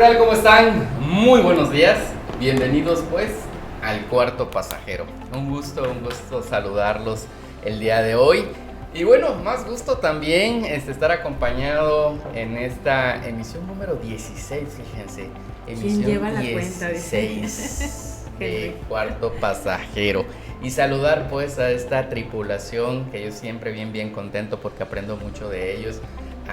tal? ¿Cómo están? Muy buenos días. Bienvenidos pues al Cuarto Pasajero. Un gusto saludarlos el día de hoy. Y bueno, más gusto también estar acompañado en esta emisión número 16, fíjense. Emisión ¿Quién lleva la 16 de Cuarto Pasajero. Y saludar pues a esta tripulación que yo siempre bien contento porque aprendo mucho de ellos.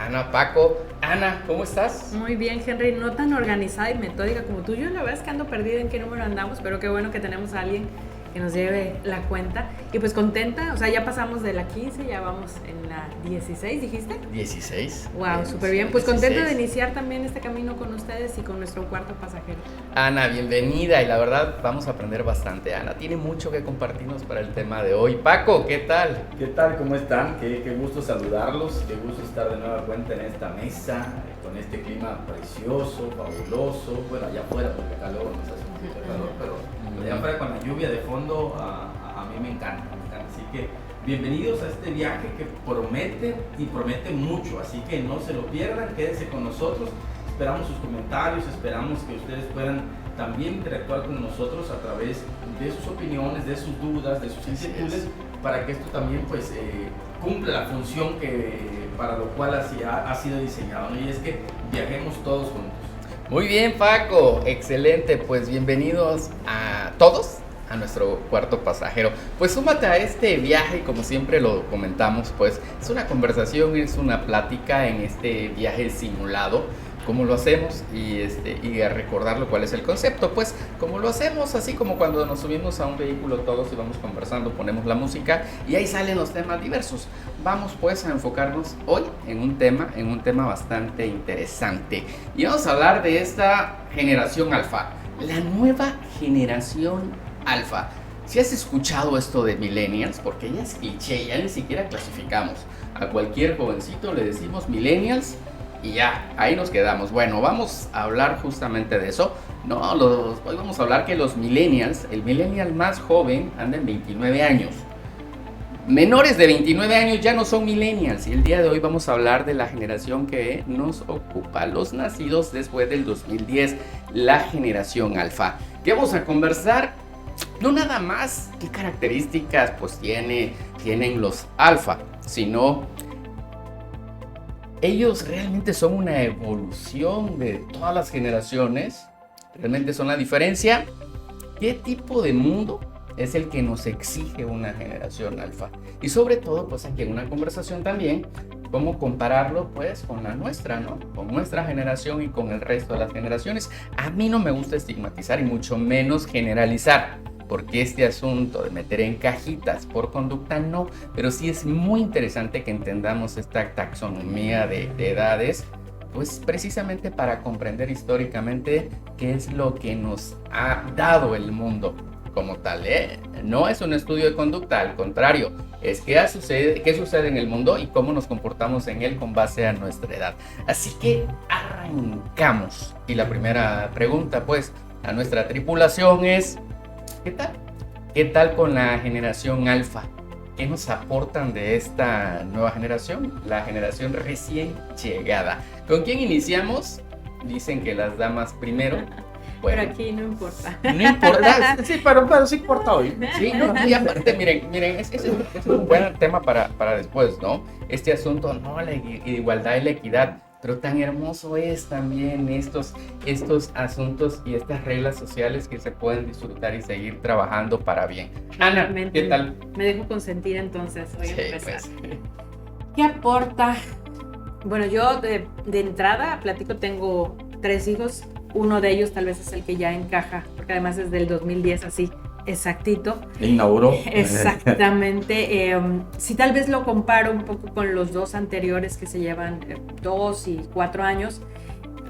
Ana, Paco. Ana, ¿cómo estás? Muy bien, Henry, no tan organizada y metódica como tú. Yo la verdad es que ando perdida en qué número andamos, pero qué bueno que tenemos a alguien que nos lleve la cuenta. Y pues contenta, o sea, ya pasamos de la 15, ya vamos en la 16, ¿dijiste? 16. Wow, súper bien. Pues contenta de iniciar también este camino con ustedes y con nuestro Cuarto Pasajero. Ana, bienvenida, y la verdad vamos a aprender bastante. Ana tiene mucho que compartirnos para el tema de hoy. Paco, ¿qué tal? ¿Qué tal? ¿Cómo están? Qué gusto saludarlos, qué gusto estar de nueva cuenta en esta mesa, con este clima precioso, fabuloso. Bueno, allá afuera, porque acá luego nos hace un poquito de calor, pero allá afuera con la lluvia de fondo, a mí me encanta. Así que bienvenidos a este viaje que promete mucho, así que no se lo pierdan, quédense con nosotros. Esperamos sus comentarios, esperamos que ustedes puedan también interactuar con nosotros a través de sus opiniones, de sus dudas, de sus inquietudes, para que esto también pues cumpla la función para lo cual ha sido diseñado, ¿no? Y es que viajemos todos juntos. Muy bien, Paco, excelente, pues bienvenidos a todos a nuestro Cuarto Pasajero. Pues súmate a este viaje, como siempre lo comentamos, pues es una conversación, es una plática en este viaje simulado. ¿Cómo lo hacemos? Y a recordarlo cuál es el concepto. Pues como lo hacemos, así como cuando nos subimos a un vehículo todos y vamos conversando, ponemos la música y ahí salen los temas diversos. Vamos pues a enfocarnos hoy en un tema bastante interesante. Y vamos a hablar de esta generación alfa, la nueva generación alfa. Si has escuchado esto de millennials, porque ya es cliché, ya ni siquiera clasificamos. A cualquier jovencito le decimos millennials y ya, ahí nos quedamos. Bueno, vamos a hablar justamente de eso. Hoy vamos a hablar que los millennials, el millennial más joven anda en 29 años. Menores de 29 años ya no son millennials. Y el día de hoy vamos a hablar de la generación que nos ocupa, los nacidos después del 2010, la generación alfa. ¿Qué vamos a conversar? No nada más qué características pues tienen los alfa, sino ellos realmente son una evolución de todas las generaciones, realmente son la diferencia. ¿Qué tipo de mundo es el que nos exige una generación alfa? Y sobre todo, pues aquí en una conversación también, cómo compararlo pues con la nuestra, ¿no? Con nuestra generación y con el resto de las generaciones. A mí no me gusta estigmatizar y mucho menos generalizar, porque este asunto de meter en cajitas por conducta no, pero sí es muy interesante que entendamos esta taxonomía de edades, pues precisamente para comprender históricamente qué es lo que nos ha dado el mundo como tal, ¿eh? No es un estudio de conducta, al contrario, es qué sucede en el mundo y cómo nos comportamos en él con base a nuestra edad. Así que arrancamos. Y la primera pregunta pues a nuestra tripulación es: ¿qué tal? ¿Qué tal con la generación alfa? ¿Qué nos aportan de esta nueva generación? La generación recién llegada. ¿Con quién iniciamos? Dicen que las damas primero. Bueno, pero aquí no importa. No importa. Sí, pero sí importa hoy. Sí, no, y aparte, miren, es un buen tema para después, ¿no? Este asunto, no, la igualdad y la equidad. Pero tan hermoso es también estos asuntos y estas reglas sociales que se pueden disfrutar y seguir trabajando para bien. Ana, ¿qué tal? Me dejo consentir entonces, voy a empezar. Pues. ¿Qué aporta? Bueno, yo de entrada platico, tengo 3 hijos. Uno de ellos tal vez es el que ya encaja, porque además es del 2010 así, exactito. Inauguró. Exactamente. Si tal vez lo comparo un poco con los 2 anteriores que se llevan 2 y 4 años,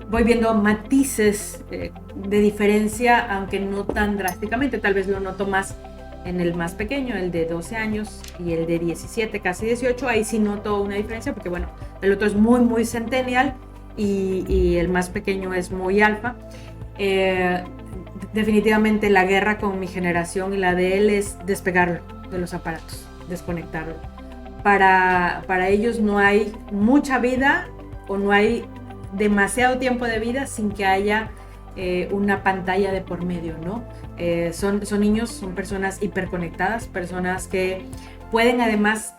voy viendo matices de diferencia, aunque no tan drásticamente. Tal vez lo noto más en el más pequeño, el de 12 años y el de 17, casi 18. Ahí sí noto una diferencia porque, bueno, el otro es muy centennial y el más pequeño es muy alfa. Definitivamente la guerra con mi generación y la de él es despegarlo de los aparatos, desconectarlo. Para ellos no hay mucha vida o no hay demasiado tiempo de vida sin que haya una pantalla de por medio, ¿no? Son niños, son personas hiperconectadas, personas que pueden además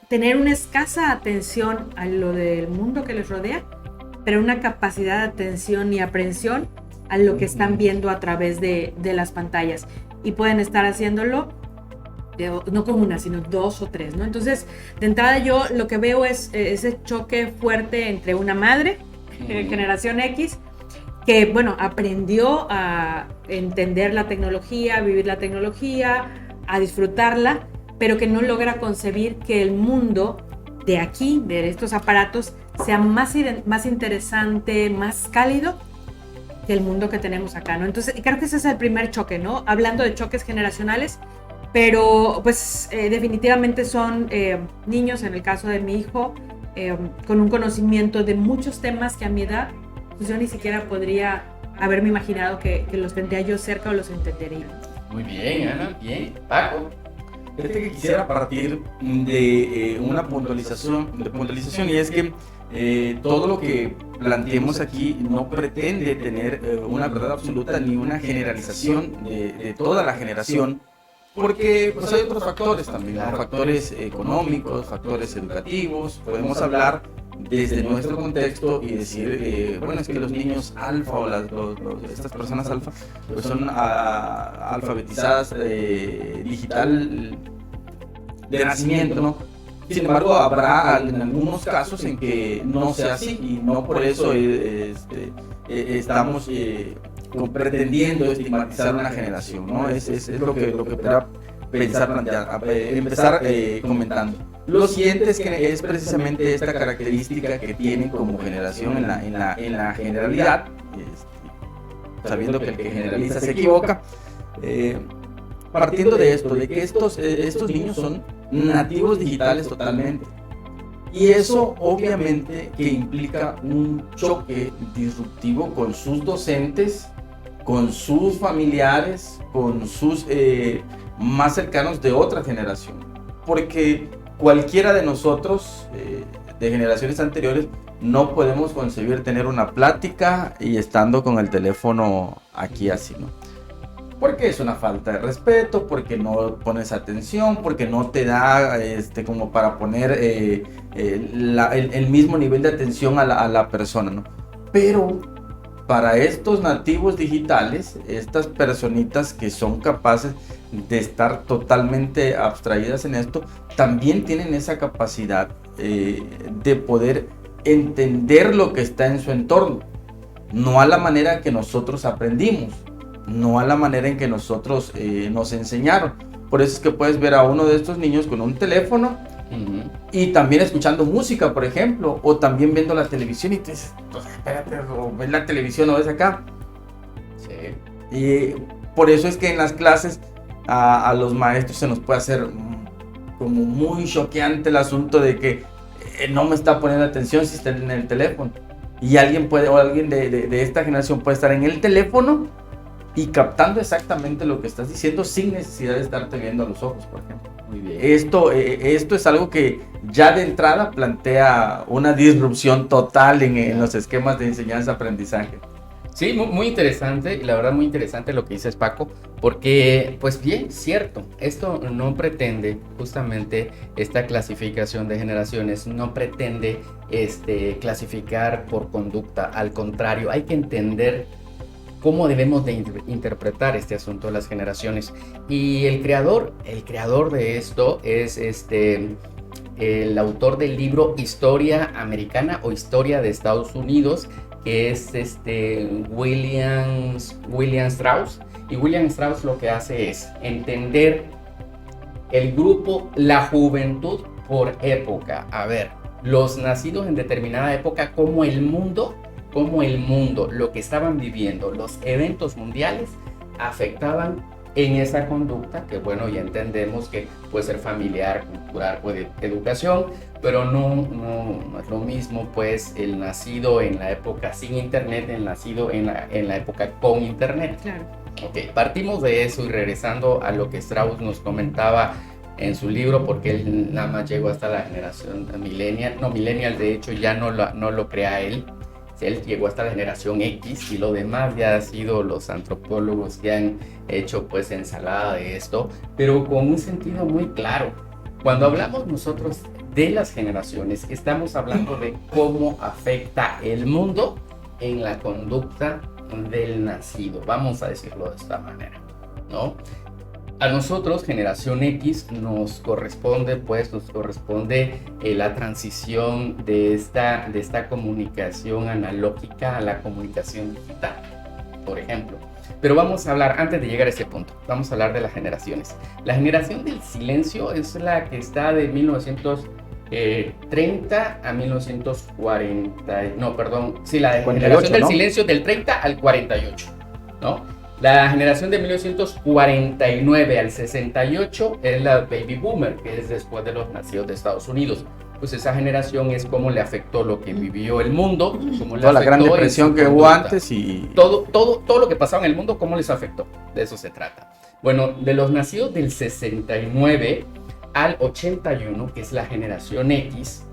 tener una escasa atención a lo del mundo que les rodea, pero una capacidad de atención y aprehensión a lo que están viendo a través de las pantallas. Y pueden estar haciéndolo no con una, sino 2 o 3, ¿no? Entonces, de entrada yo lo que veo es ese choque fuerte entre una madre, generación X, que, bueno, aprendió a entender la tecnología, a vivir la tecnología, a disfrutarla, pero que no logra concebir que el mundo de aquí, de estos aparatos, sea más interesante, más cálido que el mundo que tenemos acá, ¿no? Entonces, creo que ese es el primer choque, ¿no? Hablando de choques generacionales, pero pues definitivamente son niños, en el caso de mi hijo, con un conocimiento de muchos temas que a mi edad pues yo ni siquiera podría haberme imaginado que los tendría yo cerca o los entendería. Muy bien, Ana, bien. Paco. Fíjate que quisiera partir de una puntualización, y es que todo lo que planteemos aquí no pretende tener una verdad absoluta ni una generalización de toda la generación, porque pues hay otros factores también, ¿no? Factores económicos, factores educativos. Podemos hablar desde nuestro contexto y decir, bueno, es que los niños alfa o estas personas alfa pues son alfabetizadas digital de nacimiento, ¿no? Sin embargo, habrá en algunos casos en que no sea así, y no por eso estamos pretendiendo estigmatizar una generación, ¿no? Es lo que podría empezar comentando. Lo siguiente es precisamente esta característica que tienen como generación en la generalidad, sabiendo que el que generaliza se equivoca. Partiendo de esto, de que estos niños son nativos digitales totalmente. Y eso obviamente que implica un choque disruptivo con sus docentes, con sus familiares, con sus más cercanos de otra generación. Porque cualquiera de nosotros, de generaciones anteriores, no podemos concebir tener una plática y estando con el teléfono aquí así, ¿no? Porque es una falta de respeto, porque no pones atención, porque no te da como para poner el mismo nivel de atención a la persona, ¿no? Pero para estos nativos digitales, estas personitas que son capaces de estar totalmente abstraídas en esto, también tienen esa capacidad de poder entender lo que está en su entorno, no a la manera que nosotros aprendimos, no a la manera en que nosotros nos enseñaron. Por eso es que puedes ver a uno de estos niños con un teléfono y también escuchando música, por ejemplo, o también viendo la televisión y te dices, pues, espérate, o ves la televisión o ves acá. Sí. Y por eso es que en las clases a los maestros se nos puede hacer como muy choqueante el asunto de que no me está poniendo atención si está en el teléfono. Y alguien de esta generación puede estar en el teléfono y captando exactamente lo que estás diciendo sin necesidad de estarte viendo a los ojos, por ejemplo. Muy bien. Esto es algo que ya de entrada plantea una disrupción total en los esquemas de enseñanza-aprendizaje. Sí, muy interesante, y la verdad muy interesante lo que dices, Paco, porque, pues bien, cierto, esto no pretende, justamente esta clasificación de generaciones, no pretende clasificar por conducta, al contrario, hay que entender cómo debemos de interpretar este asunto de las generaciones. Y el creador de esto es el autor del libro Historia Americana o Historia de Estados Unidos, que es William Strauss. Y William Strauss lo que hace es entender el grupo, la juventud por época. A ver, los nacidos en determinada época, como el mundo, lo que estaban viviendo, los eventos mundiales afectaban en esa conducta, que bueno, ya entendemos que puede ser familiar, cultural, puede educación, pero no es lo mismo pues el nacido en la época sin internet, el nacido en la época con internet. Claro. Ok, partimos de eso y regresando a lo que Strauss nos comentaba en su libro, porque él nada más llegó hasta la generación millennial, de hecho ya no lo crea él, él llegó hasta la generación X y lo demás ya ha sido los antropólogos que han hecho pues ensalada de esto, pero con un sentido muy claro. Cuando hablamos nosotros de las generaciones, estamos hablando de cómo afecta el mundo en la conducta del nacido, vamos a decirlo de esta manera, ¿no? A nosotros, generación X, nos corresponde la transición de esta comunicación analógica a la comunicación digital, por ejemplo. Pero vamos a hablar, antes de llegar a ese punto, vamos a hablar de las generaciones. La generación del silencio es la que está de 1930 a 1940, no, perdón, sí, la 48, generación del ¿no? silencio del 30 al 48, ¿no? La generación de 1949 al 68 es la baby boomer, que es después de los nacidos de Estados Unidos. Pues esa generación es cómo le afectó lo que vivió el mundo, cómo le Toda la afectó gran depresión que hubo antes y... todo lo que pasaba en el mundo, cómo les afectó. De eso se trata. Bueno, de los nacidos del 69 al 81, que es la generación X,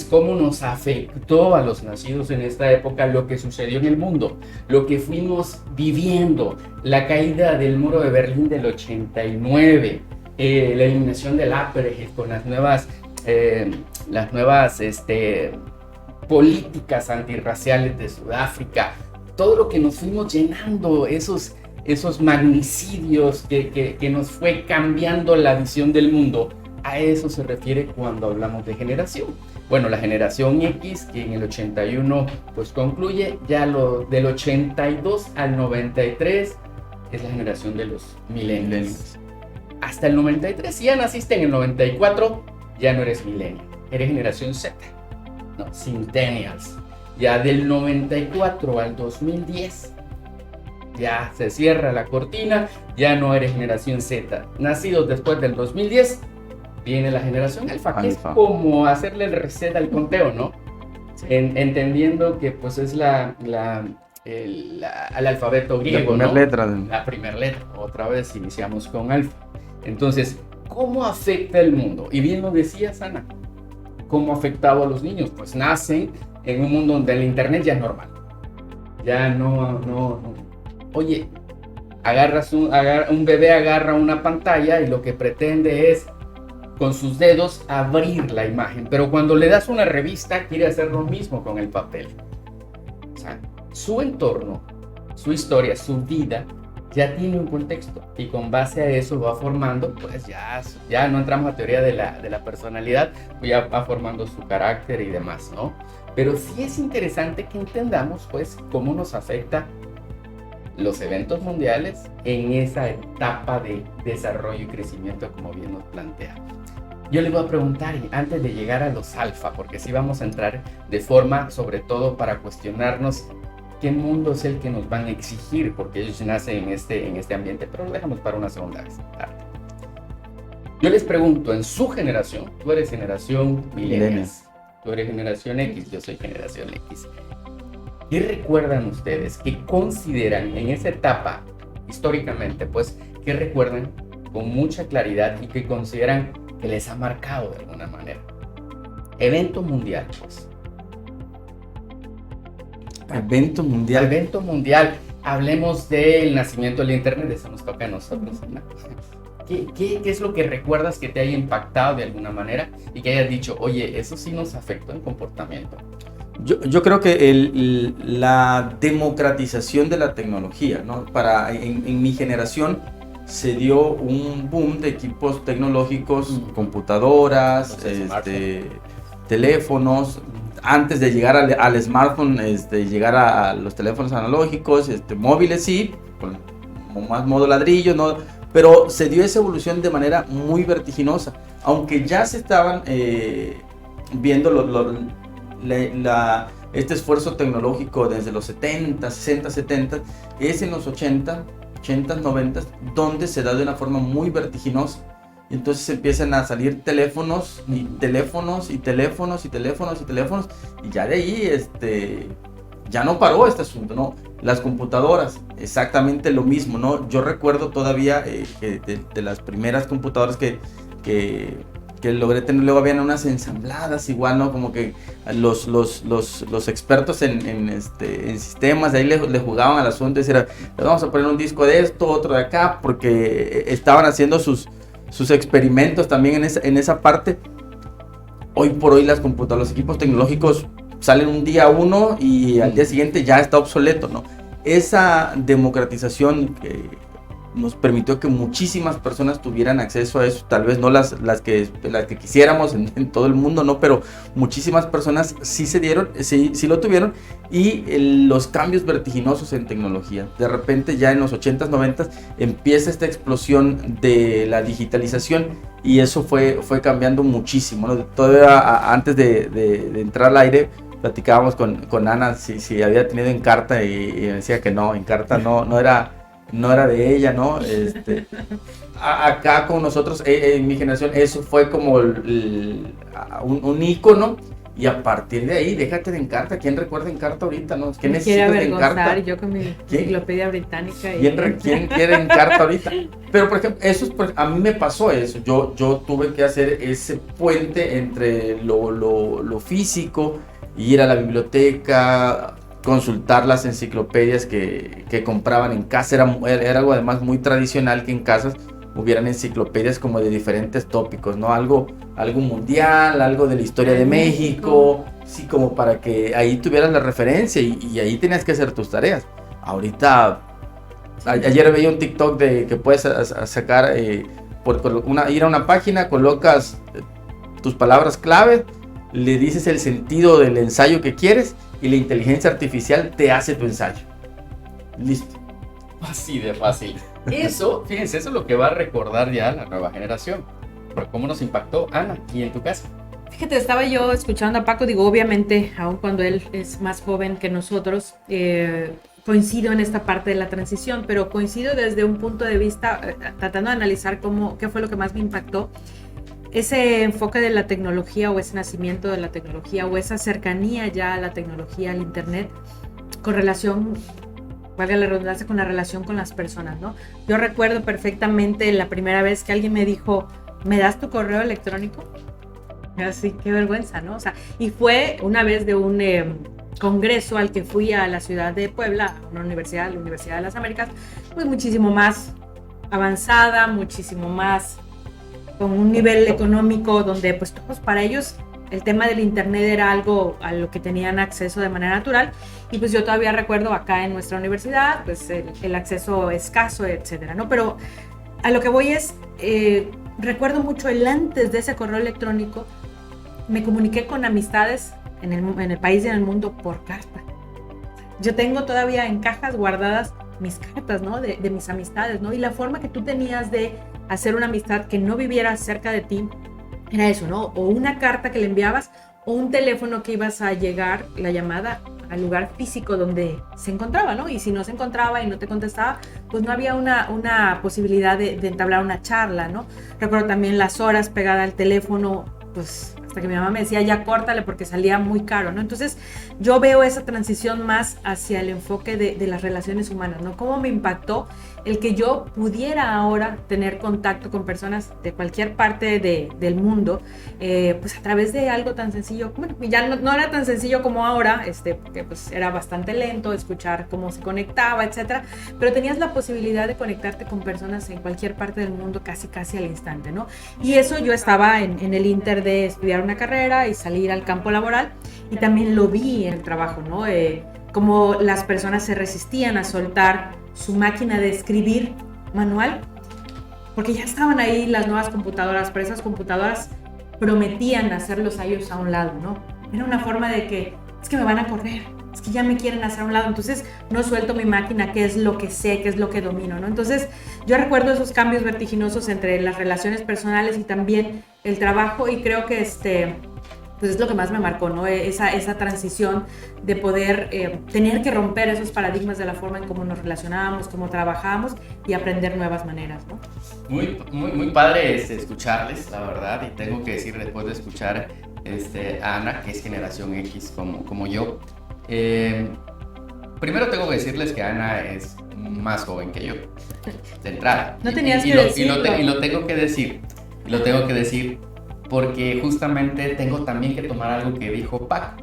cómo nos afectó a los nacidos en esta época lo que sucedió en el mundo, lo que fuimos viviendo, la caída del muro de Berlín del 89, la eliminación del apartheid con las nuevas políticas antirraciales de Sudáfrica, todo lo que nos fuimos llenando, esos magnicidios que nos fue cambiando la visión del mundo. A eso se refiere cuando hablamos de generación. Bueno, la generación X, que en el 81 pues concluye, ya del 82 al 93 es la generación de los millennials. Hasta el 93, si ya naciste en el 94, ya no eres millennial, eres generación Z, no, centennials. Ya del 94 al 2010, ya se cierra la cortina, ya no eres generación Z. Nacidos después del 2010, viene la generación alfa, que es como hacerle el reset al conteo, ¿no? Sí. Entendiendo que pues es el alfabeto griego, la primera letra. La primera letra, otra vez iniciamos con alfa. Entonces, ¿cómo afecta el mundo? Y bien lo decías, Ana, ¿cómo ha afectado a los niños? Pues nacen en un mundo donde el internet ya es normal. Ya no. Oye, un bebé agarra una pantalla y lo que pretende es con sus dedos abrir la imagen, pero cuando le das una revista quiere hacer lo mismo con el papel. O sea, su entorno, su historia, su vida ya tiene un contexto y con base a eso va formando, pues ya no entramos a teoría de la personalidad, pues ya va formando su carácter y demás, ¿no? Pero sí es interesante que entendamos pues cómo nos afecta los eventos mundiales en esa etapa de desarrollo y crecimiento, como bien nos plantea. Yo le voy a preguntar, antes de llegar a los alfa, porque sí vamos a entrar de forma, sobre todo para cuestionarnos qué mundo es el que nos van a exigir, porque ellos nacen en este ambiente, pero lo dejamos para una segunda parte. Yo les pregunto, en su generación, tú eres generación millennials, tú eres generación X, yo soy generación X. ¿Qué recuerdan ustedes? ¿Qué consideran en esa etapa, históricamente, pues, qué recuerdan con mucha claridad y que consideran que les ha marcado de alguna manera? Evento mundial, pues. Evento mundial. Hablemos del nacimiento del internet, eso nos toca a nosotros, ¿no? ¿Qué es lo que recuerdas que te haya impactado de alguna manera y que hayas dicho, oye, eso sí nos afectó en comportamiento? Yo creo que la democratización de la tecnología, ¿no? En mi generación se dio un boom de equipos tecnológicos, computadoras, teléfonos. Antes de llegar al smartphone, llegar a los teléfonos analógicos, móviles, sí, con más modo ladrillo, ¿no? Pero se dio esa evolución de manera muy vertiginosa. Aunque ya se estaban viendo este esfuerzo tecnológico desde los 70, 60, 70, es en los 80, 90, donde se da de una forma muy vertiginosa. Entonces empiezan a salir teléfonos, y ya de ahí ya no paró este asunto, ¿no? Las computadoras, exactamente lo mismo, ¿no? Yo recuerdo todavía que de las primeras computadoras que que logré tener. Luego habían unas ensambladas igual, ¿no? Como que los expertos en sistemas de ahí le jugaban al asunto y decían, le vamos a poner un disco de esto, otro de acá, porque estaban haciendo sus experimentos también en esa parte. Hoy por hoy las computadoras, los equipos tecnológicos salen un día uno y al día siguiente ya está obsoleto, ¿no? Esa democratización nos permitió que muchísimas personas tuvieran acceso a eso, tal vez no las que quisiéramos en todo el mundo, ¿no? Pero muchísimas personas sí sí lo tuvieron, y los cambios vertiginosos en tecnología. De repente ya en los 80s, 90s empieza esta explosión de la digitalización, y eso fue cambiando muchísimo, ¿no? Todavía antes de entrar al aire platicábamos con Ana si había tenido Encarta, y me decía que no, Encarta no era de ella, ¿no? Acá con nosotros, en mi generación, eso fue como un ícono, y a partir de ahí, déjate de Encarta. ¿Quién recuerda Encarta ahorita, no? ¿Quién necesita de Encarta? Yo con mi enciclopedia británica. ¿Quién quiere Encarta ahorita? Pero, por ejemplo, a mí me pasó eso. Yo tuve que hacer ese puente entre lo físico, ir a la biblioteca, consultar las enciclopedias que compraban en casa. Era algo además muy tradicional que en casas hubieran enciclopedias como de diferentes tópicos, ¿no? Algo mundial, algo de la historia de México, sí, como para que ahí tuvieras la referencia, y ahí tenías que hacer tus tareas. Ahorita, ayer veía un TikTok de que puedes sacar, ir a una página, colocas tus palabras clave, le dices el sentido del ensayo que quieres, y la inteligencia artificial te hace tu ensayo. Listo. Así de fácil. Eso, fíjense, eso es lo que va a recordar ya la nueva generación. Pero ¿cómo nos impactó, Ana, y en tu casa? Fíjate, estaba yo escuchando a Paco, digo, obviamente, aun cuando él es más joven que nosotros, coincido en esta parte de la transición, pero coincido desde un punto de vista, tratando de analizar qué fue lo que más me impactó. Ese enfoque de la tecnología, o ese nacimiento de la tecnología, o esa cercanía ya a la tecnología, al internet, con relación, valga la redundancia, con la relación con las personas, ¿no? Yo recuerdo perfectamente la primera vez que alguien me dijo, ¿me das tu correo electrónico? Así, qué vergüenza, ¿no? O sea, y fue una vez de un congreso al que fui a la ciudad de Puebla, a una universidad, la Universidad de las Américas, pues muchísimo más avanzada, muchísimo más con un nivel económico donde pues todos, para ellos el tema del internet era algo a lo que tenían acceso de manera natural, y pues yo todavía recuerdo acá en nuestra universidad pues el acceso escaso, etcétera, ¿no? Pero a lo que voy es, recuerdo mucho el antes de ese correo electrónico. Me comuniqué con amistades en el país y en el mundo por carta. Yo tengo todavía en cajas guardadas mis cartas, ¿no? De mis amistades, ¿no? Y la forma que tú tenías de hacer una amistad que no viviera cerca de ti era eso, ¿no? O una carta que le enviabas, o un teléfono que ibas a llegar, la llamada, al lugar físico donde se encontraba, ¿no? Y si no se encontraba y no te contestaba, pues no había una posibilidad de entablar una charla, ¿no? Recuerdo también las horas pegada al teléfono, pues hasta que mi mamá me decía, ya córtale porque salía muy caro, ¿no? Entonces yo veo esa transición más hacia el enfoque de las relaciones humanas, ¿no? Cómo me impactó el que yo pudiera ahora tener contacto con personas de cualquier parte del mundo, pues a través de algo tan sencillo. Bueno, ya no era tan sencillo como ahora, porque pues era bastante lento escuchar cómo se conectaba, etcétera, pero tenías la posibilidad de conectarte con personas en cualquier parte del mundo casi al instante, ¿no? Y eso yo estaba en el inter de estudiar una carrera y salir al campo laboral, y también lo vi en el trabajo, ¿no? Cómo las personas se resistían a soltar su máquina de escribir manual, porque ya estaban ahí las nuevas computadoras, pero esas computadoras prometían hacerlos a ellos a un lado, ¿no? Era una forma de que, es que me van a correr, es que ya me quieren hacer a un lado, entonces no suelto mi máquina, que es lo que sé, que es lo que domino, ¿no? Entonces yo recuerdo esos cambios vertiginosos entre las relaciones personales y también el trabajo, y creo que pues es lo que más me marcó, ¿no? Esa transición de poder tener que romper esos paradigmas de la forma en cómo nos relacionábamos, cómo trabajábamos, y aprender nuevas maneras, ¿no? Muy padre escucharles, la verdad, y tengo que decir, después de escuchar a Ana, que es generación X como yo, primero tengo que decirles que Ana es más joven que yo, de entrada. No tenías que decirlo. Y lo tengo que decir, porque justamente tengo también que tomar algo que dijo Paco.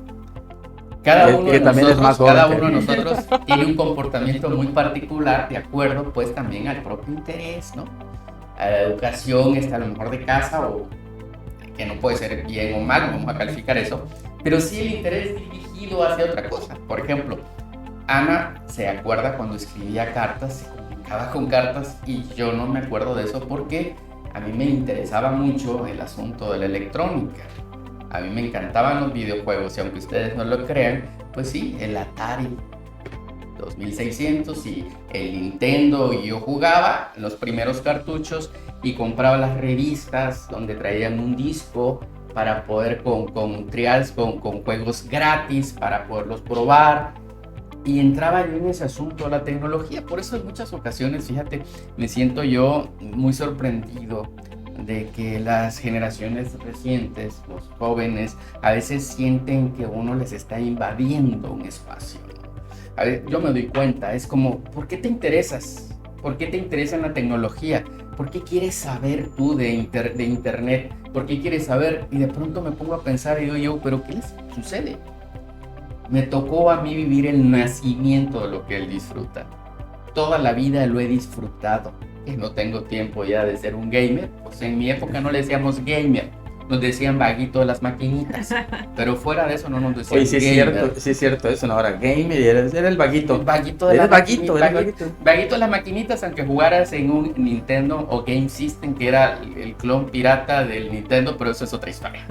Cada uno de nosotros tiene un comportamiento muy particular de acuerdo pues también al propio interés, ¿no? A la educación a lo mejor de casa, o que no puede ser bien o mal, vamos a calificar eso, pero sí el interés dirigido hacia otra cosa. Por ejemplo, Ana se acuerda cuando escribía cartas, se comunicaba con cartas, y yo no me acuerdo de eso porque a mí me interesaba mucho el asunto de la electrónica. A mí me encantaban los videojuegos, y aunque ustedes no lo crean, pues sí, el Atari 2600 y el Nintendo, y yo jugaba los primeros cartuchos y compraba las revistas donde traían un disco para poder con trials, con juegos gratis para poderlos probar, y entraba yo en ese asunto de la tecnología. Por eso en muchas ocasiones, fíjate, me siento yo muy sorprendido de que las generaciones recientes, los jóvenes, a veces sienten que uno les está invadiendo un espacio. A ver, yo me doy cuenta, es como, ¿por qué te interesas? ¿Por qué te interesa en la tecnología? ¿Por qué quieres saber tú de internet? ¿Por qué quieres saber? Y de pronto me pongo a pensar y digo yo, ¿pero qué les sucede? Me tocó a mí vivir el nacimiento de lo que él disfruta. Toda la vida lo he disfrutado. Que no tengo tiempo ya de ser un gamer, pues en mi época no le decíamos gamer, nos decían vaguito de las maquinitas, pero fuera de eso no nos decían gamer. Sí es cierto eso, no, ahora gamer era el vaguito. Vaguito de las maquinitas, aunque jugaras en un Nintendo o Game System, que era el clon pirata del Nintendo, pero eso es otra historia,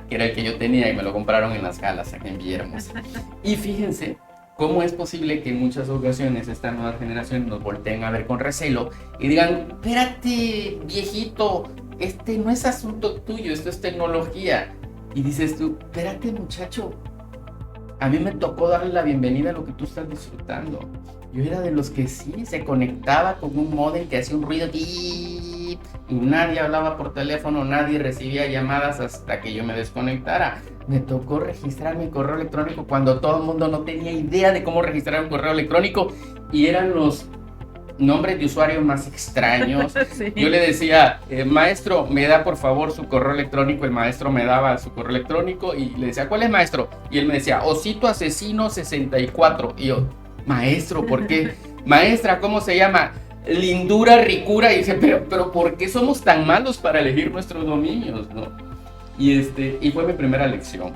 que era el que yo tenía y me lo compraron en las galas aquí en Villahermosa. Y fíjense cómo es posible que en muchas ocasiones esta nueva generación nos volteen a ver con recelo y digan, espérate viejito, este no es asunto tuyo, esto es tecnología. Y dices tú, espérate muchacho, a mí me tocó darle la bienvenida a lo que tú estás disfrutando. Yo era de los que sí, se conectaba con un módem que hacía un ruido y nadie hablaba por teléfono, nadie recibía llamadas hasta que yo me desconectara. Me tocó registrar mi correo electrónico cuando todo el mundo no tenía idea de cómo registrar un correo electrónico, y eran los nombres de usuario más extraños. Sí. Yo le decía, maestro, me da por favor su correo electrónico. El maestro me daba su correo electrónico y le decía, ¿cuál es, maestro? Y él me decía, Osito Asesino 64. Y yo, maestro, ¿por qué? Maestra, ¿cómo se llama? Lindura Ricura. Y dice, pero ¿por qué somos tan malos para elegir nuestros dominios, no? Y fue mi primera lección.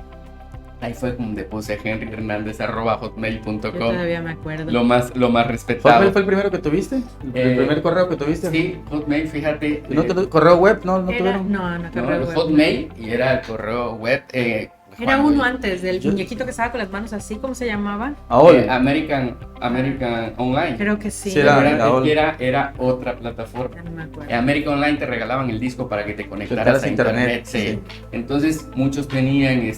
Ahí fue donde puse henryhernandez@hotmail.com. Todavía me acuerdo. Lo más respetado. ¿Hotmail fue el primero que tuviste? ¿El primer correo que tuviste? Sí, Hotmail, fíjate. ¿Correo web? ¿No tuvieron? No, correo web. Hotmail, y era el correo web. Era uno antes, del muñequito que estaba con las manos así, ¿cómo se llamaba? American Online. Creo que sí. Era otra plataforma. No me acuerdo. American Online te regalaban el disco para que te conectaras a internet. Sí. Entonces muchos tenían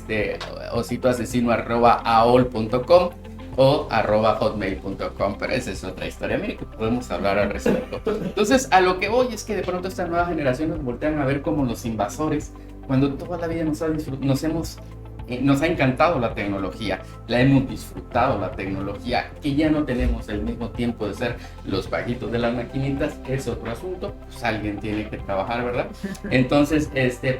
ositoasesino@aol.com o @hotmail.com, pero esa es otra historia, mire, que podemos hablar al respecto. Entonces, a lo que voy es que de pronto esta nueva generación nos voltean a ver como los invasores, cuando toda la vida nos ha encantado la tecnología, la hemos disfrutado la tecnología. Que ya no tenemos el mismo tiempo de ser los bajitos de las maquinitas es otro asunto, pues alguien tiene que trabajar, ¿verdad? Entonces,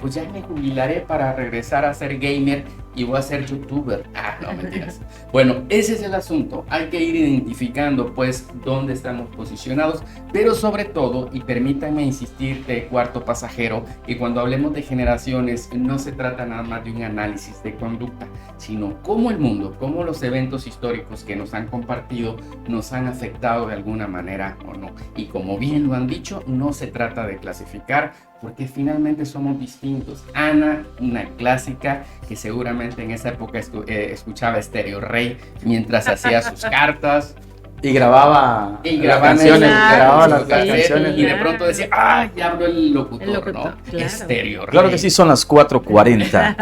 pues ya me jubilaré para regresar a ser gamer y voy a ser youtuber. No, mentiras. Bueno, ese es el asunto, hay que ir identificando pues dónde estamos posicionados, pero sobre todo, y permítanme insistir, cuarto pasajero, que cuando hablemos de generaciones no se trata nada más de un análisis de conducta, sino cómo el mundo, cómo los eventos históricos que nos han compartido nos han afectado de alguna manera o no. Y como bien lo han dicho, no se trata de clasificar, porque finalmente somos distintos. Ana, una clásica que seguramente en esa época escuchaba Stereo Rey mientras hacía sus cartas. Y grababa canciones, las canciones. Y de pronto decía, ya habló el locutor, ¿no? Claro. Estéreo Rey. Claro que sí, son las 4:40.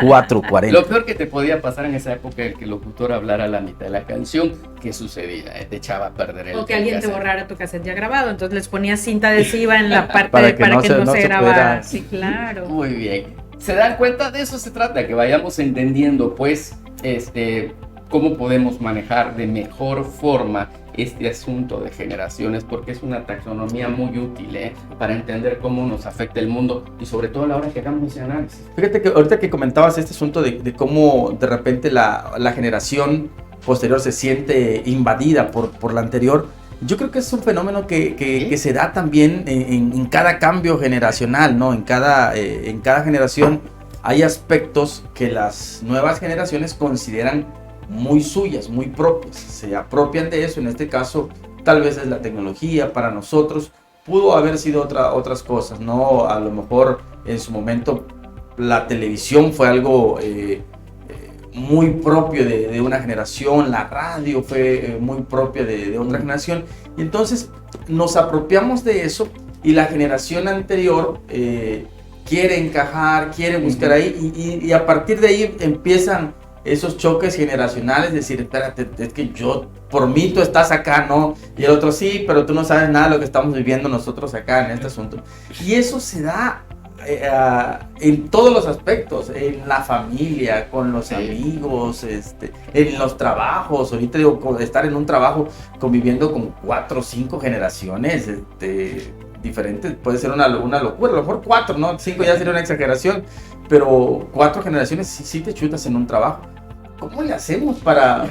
Lo peor que te podía pasar en esa época es que el locutor hablara a la mitad de la canción. ¿Qué sucedía? Te echaba a perder el O que alguien te borrara tu cassette ya grabado, entonces les ponías cinta adhesiva en la parte para que no se grabara. Sí, claro. Muy bien. ¿Se dan cuenta? De eso se trata, que vayamos entendiendo, pues, cómo podemos manejar de mejor forma este asunto de generaciones, porque es una taxonomía muy útil para entender cómo nos afecta el mundo y sobre todo a la hora que hagamos ese análisis. Fíjate que ahorita que comentabas este asunto de cómo de repente la generación posterior se siente invadida por la anterior, yo creo que es un fenómeno que se da también en cada cambio generacional, ¿no? En cada generación hay aspectos que las nuevas generaciones consideran muy suyas, muy propias, se apropian de eso. En este caso tal vez es la tecnología. Para nosotros pudo haber sido otras cosas, ¿no? A lo mejor en su momento la televisión fue algo muy propio de una generación, la radio fue muy propia de otra generación, y entonces nos apropiamos de eso, y la generación anterior quiere encajar, quiere buscar ahí, y a partir de ahí empiezan esos choques generacionales, decir, espérate, es que yo, por mí tú estás acá, ¿no? Y el otro, sí, pero tú no sabes nada de lo que estamos viviendo nosotros acá en este asunto. Y eso se da en todos los aspectos, en la familia, con los amigos, en los trabajos. Ahorita digo, estar en un trabajo conviviendo con 4 o 5 generaciones diferentes, puede ser una locura. A lo mejor 4, ¿no? 5 ya sería una exageración, pero 4 generaciones sí te chutas en un trabajo. ¿Cómo le hacemos para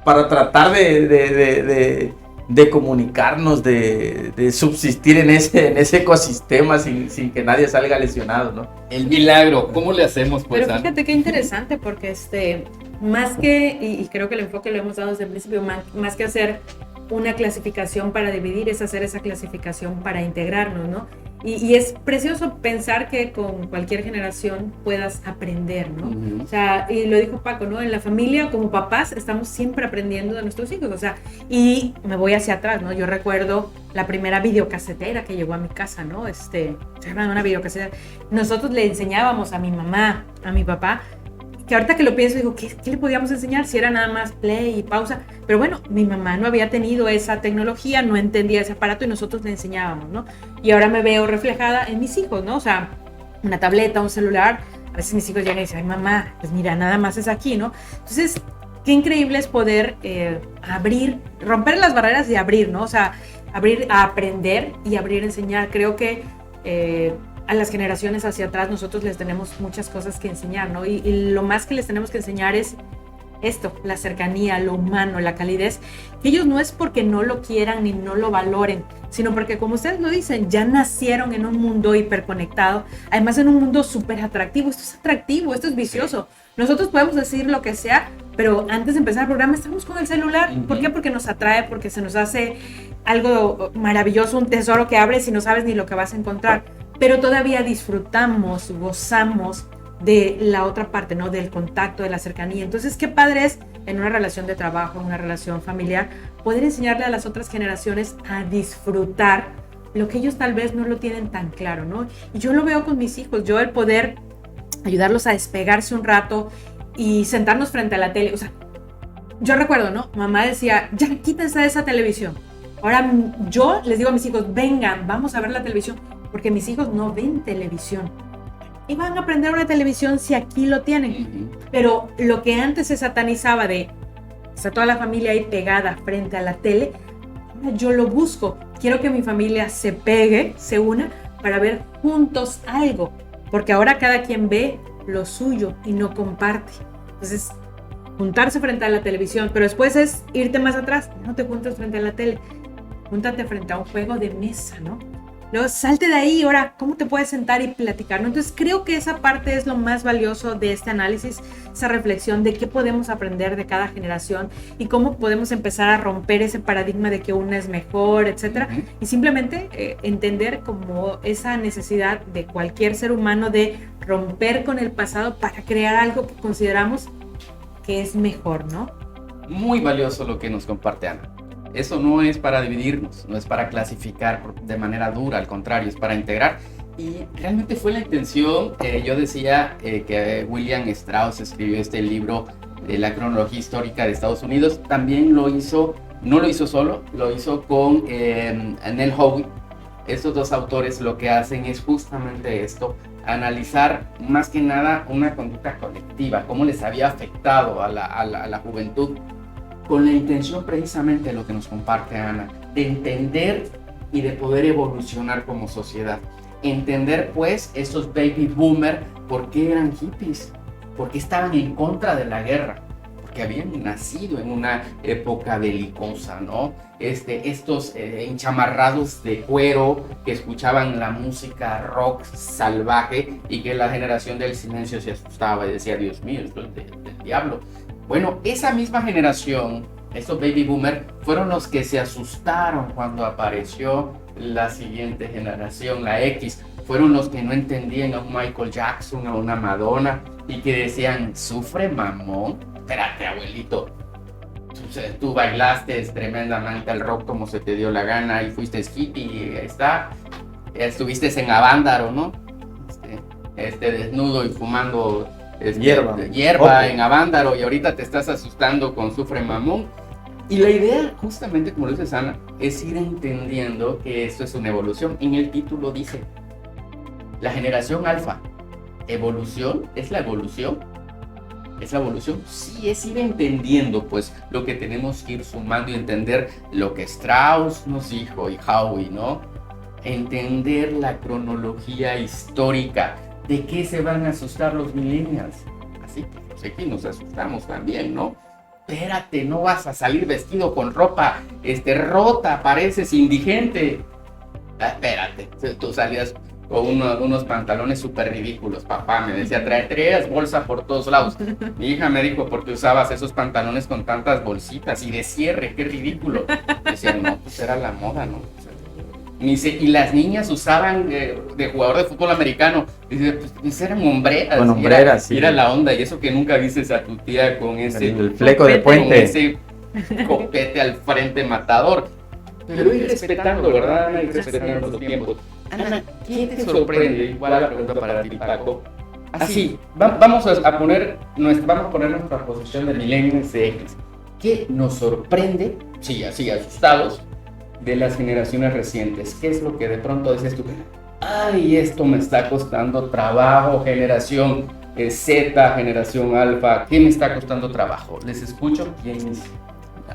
tratar de comunicarnos, de subsistir en ese ecosistema sin que nadie salga lesionado, ¿no? El milagro, ¿cómo le hacemos? Pues, pero fíjate qué interesante, porque más que, y creo que el enfoque lo hemos dado desde el principio, más que hacer una clasificación para dividir, es hacer esa clasificación para integrarnos, ¿no? Y es precioso pensar que con cualquier generación puedas aprender, ¿no? Uh-huh. O sea, y lo dijo Paco, ¿no? En la familia, como papás, estamos siempre aprendiendo de nuestros hijos, o sea, y me voy hacia atrás, ¿no? Yo recuerdo la primera videocasetera que llegó a mi casa, ¿no? Una videocasetera. Nosotros le enseñábamos a mi mamá, a mi papá, que ahorita que lo pienso, digo, ¿qué le podíamos enseñar si era nada más play y pausa? Pero bueno, mi mamá no había tenido esa tecnología, no entendía ese aparato, y nosotros le enseñábamos, ¿no? Y ahora me veo reflejada en mis hijos, ¿no? O sea, una tableta, un celular. A veces mis hijos llegan y dicen, ay, mamá, pues mira, nada más es aquí, ¿no? Entonces, qué increíble es poder abrir, romper las barreras y abrir, ¿no? O sea, abrir a aprender y abrir a enseñar. Creo que a las generaciones hacia atrás nosotros les tenemos muchas cosas que enseñar, ¿no? Y lo más que les tenemos que enseñar es esto, la cercanía, lo humano, la calidez. Ellos no es porque no lo quieran ni no lo valoren, sino porque, como ustedes lo dicen, ya nacieron en un mundo hiperconectado, además en un mundo súper atractivo. Esto es atractivo, esto es vicioso. Nosotros podemos decir lo que sea, pero antes de empezar el programa estamos con el celular. ¿Por qué? Porque nos atrae, porque se nos hace algo maravilloso, un tesoro que abres y no sabes ni lo que vas a encontrar. Pero todavía disfrutamos, gozamos de la otra parte, ¿no? Del contacto, de la cercanía. Entonces, qué padre es en una relación de trabajo, en una relación familiar, poder enseñarle a las otras generaciones a disfrutar lo que ellos tal vez no lo tienen tan claro, ¿no? Y yo lo veo con mis hijos, yo el poder ayudarlos a despegarse un rato y sentarnos frente a la tele. O sea, yo recuerdo, ¿no? Mamá decía, ya quítense de esa televisión. Ahora yo les digo a mis hijos, vengan, vamos a ver la televisión, porque mis hijos no ven televisión. Y van a aprender una televisión si aquí lo tienen. Pero lo que antes se satanizaba de está toda la familia ahí pegada frente a la tele, yo lo busco. Quiero que mi familia se pegue, se una, para ver juntos algo. Porque ahora cada quien ve lo suyo y no comparte. Entonces, juntarse frente a la televisión, pero después es irte más atrás. No te juntes frente a la tele, júntate frente a un juego de mesa, ¿no? Luego salte de ahí, ahora, ¿cómo te puedes sentar y platicar, ¿no? Entonces creo que esa parte es lo más valioso de este análisis, esa reflexión de qué podemos aprender de cada generación y cómo podemos empezar a romper ese paradigma de que una es mejor, etcétera, y simplemente entender como esa necesidad de cualquier ser humano de romper con el pasado para crear algo que consideramos que es mejor, ¿no? Muy valioso lo que nos comparte Ana. Eso no es para dividirnos, no es para clasificar de manera dura, al contrario, es para integrar. Y realmente fue la intención, yo decía que William Strauss escribió este libro de la cronología histórica de Estados Unidos, también lo hizo, no lo hizo solo, lo hizo con Nell Howe. Estos dos autores lo que hacen es justamente esto, analizar más que nada una conducta colectiva, cómo les había afectado a la juventud, con la intención precisamente de lo que nos comparte Ana, de entender y de poder evolucionar como sociedad. Entender pues esos baby boomers, por qué eran hippies, por qué estaban en contra de la guerra, porque habían nacido en una época belicosa, ¿no? Estos enchamarrados de cuero que escuchaban la música rock salvaje y que la generación del silencio se asustaba y decía, Dios mío, esto es del diablo. Bueno, esa misma generación, estos baby boomers, fueron los que se asustaron cuando apareció la siguiente generación, la X. Fueron los que no entendían a un Michael Jackson, a una Madonna, y que decían, ¿sufre mamón? Espérate, abuelito, tú bailaste tremendamente el rock como se te dio la gana y fuiste hippie y ahí está. Estuviste en Avándaro, ¿no? Desnudo y fumando hierba en Avándaro, y ahorita te estás asustando con Sufre Mamón. Y la idea, justamente como lo dice Ana, es ir entendiendo que esto es una evolución. En el título dice, la generación alfa, ¿evolución? ¿Es la evolución? ¿Es la evolución? Sí, es ir entendiendo pues lo que tenemos que ir sumando y entender lo que Strauss nos dijo y Howie, ¿no? Entender la cronología histórica. ¿De qué se van a asustar los millennials? Así que los X nos asustamos también, ¿no? Espérate, no vas a salir vestido con ropa rota, pareces indigente. Espérate, tú salías con unos pantalones súper ridículos, papá me decía, traías bolsa por todos lados. Mi hija me dijo, ¿por qué usabas esos pantalones con tantas bolsitas y de cierre? ¡Qué ridículo! Decía, no, pues era la moda, ¿no? Y las niñas usaban de jugador de fútbol americano. Dice, pues eran hombreras. Con hombreras, sí. Era la onda, y eso que nunca viste a tu tía con ese... El fleco de puente. Con ese copete al frente matador. Pero ir respetando, ¿verdad? Ir respetando los tiempos. Ana, ¿qué te sorprende? Igual la pregunta para ti, Paco. Así, vamos a poner nuestra posición de millennials de X. ¿Qué nos sorprende? Sí, así, asustados, de las generaciones recientes. ¿Qué es lo que de pronto dices tú? Ay, esto me está costando trabajo, generación Z, generación alfa. ¿Qué me está costando trabajo? Les escucho. ¿Quién es?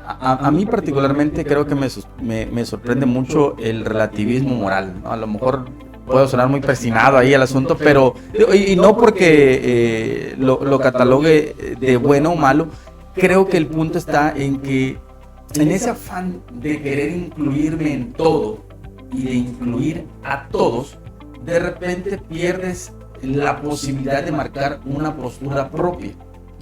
A mí particularmente creo que me sorprende mucho el relativismo moral, ¿no? A lo mejor puedo sonar muy persinado ahí el asunto, pero y no porque lo catalogue de bueno o malo. Creo que el punto está en que en ese afán de querer incluirme en todo y de incluir a todos, de repente pierdes la posibilidad de marcar una postura propia.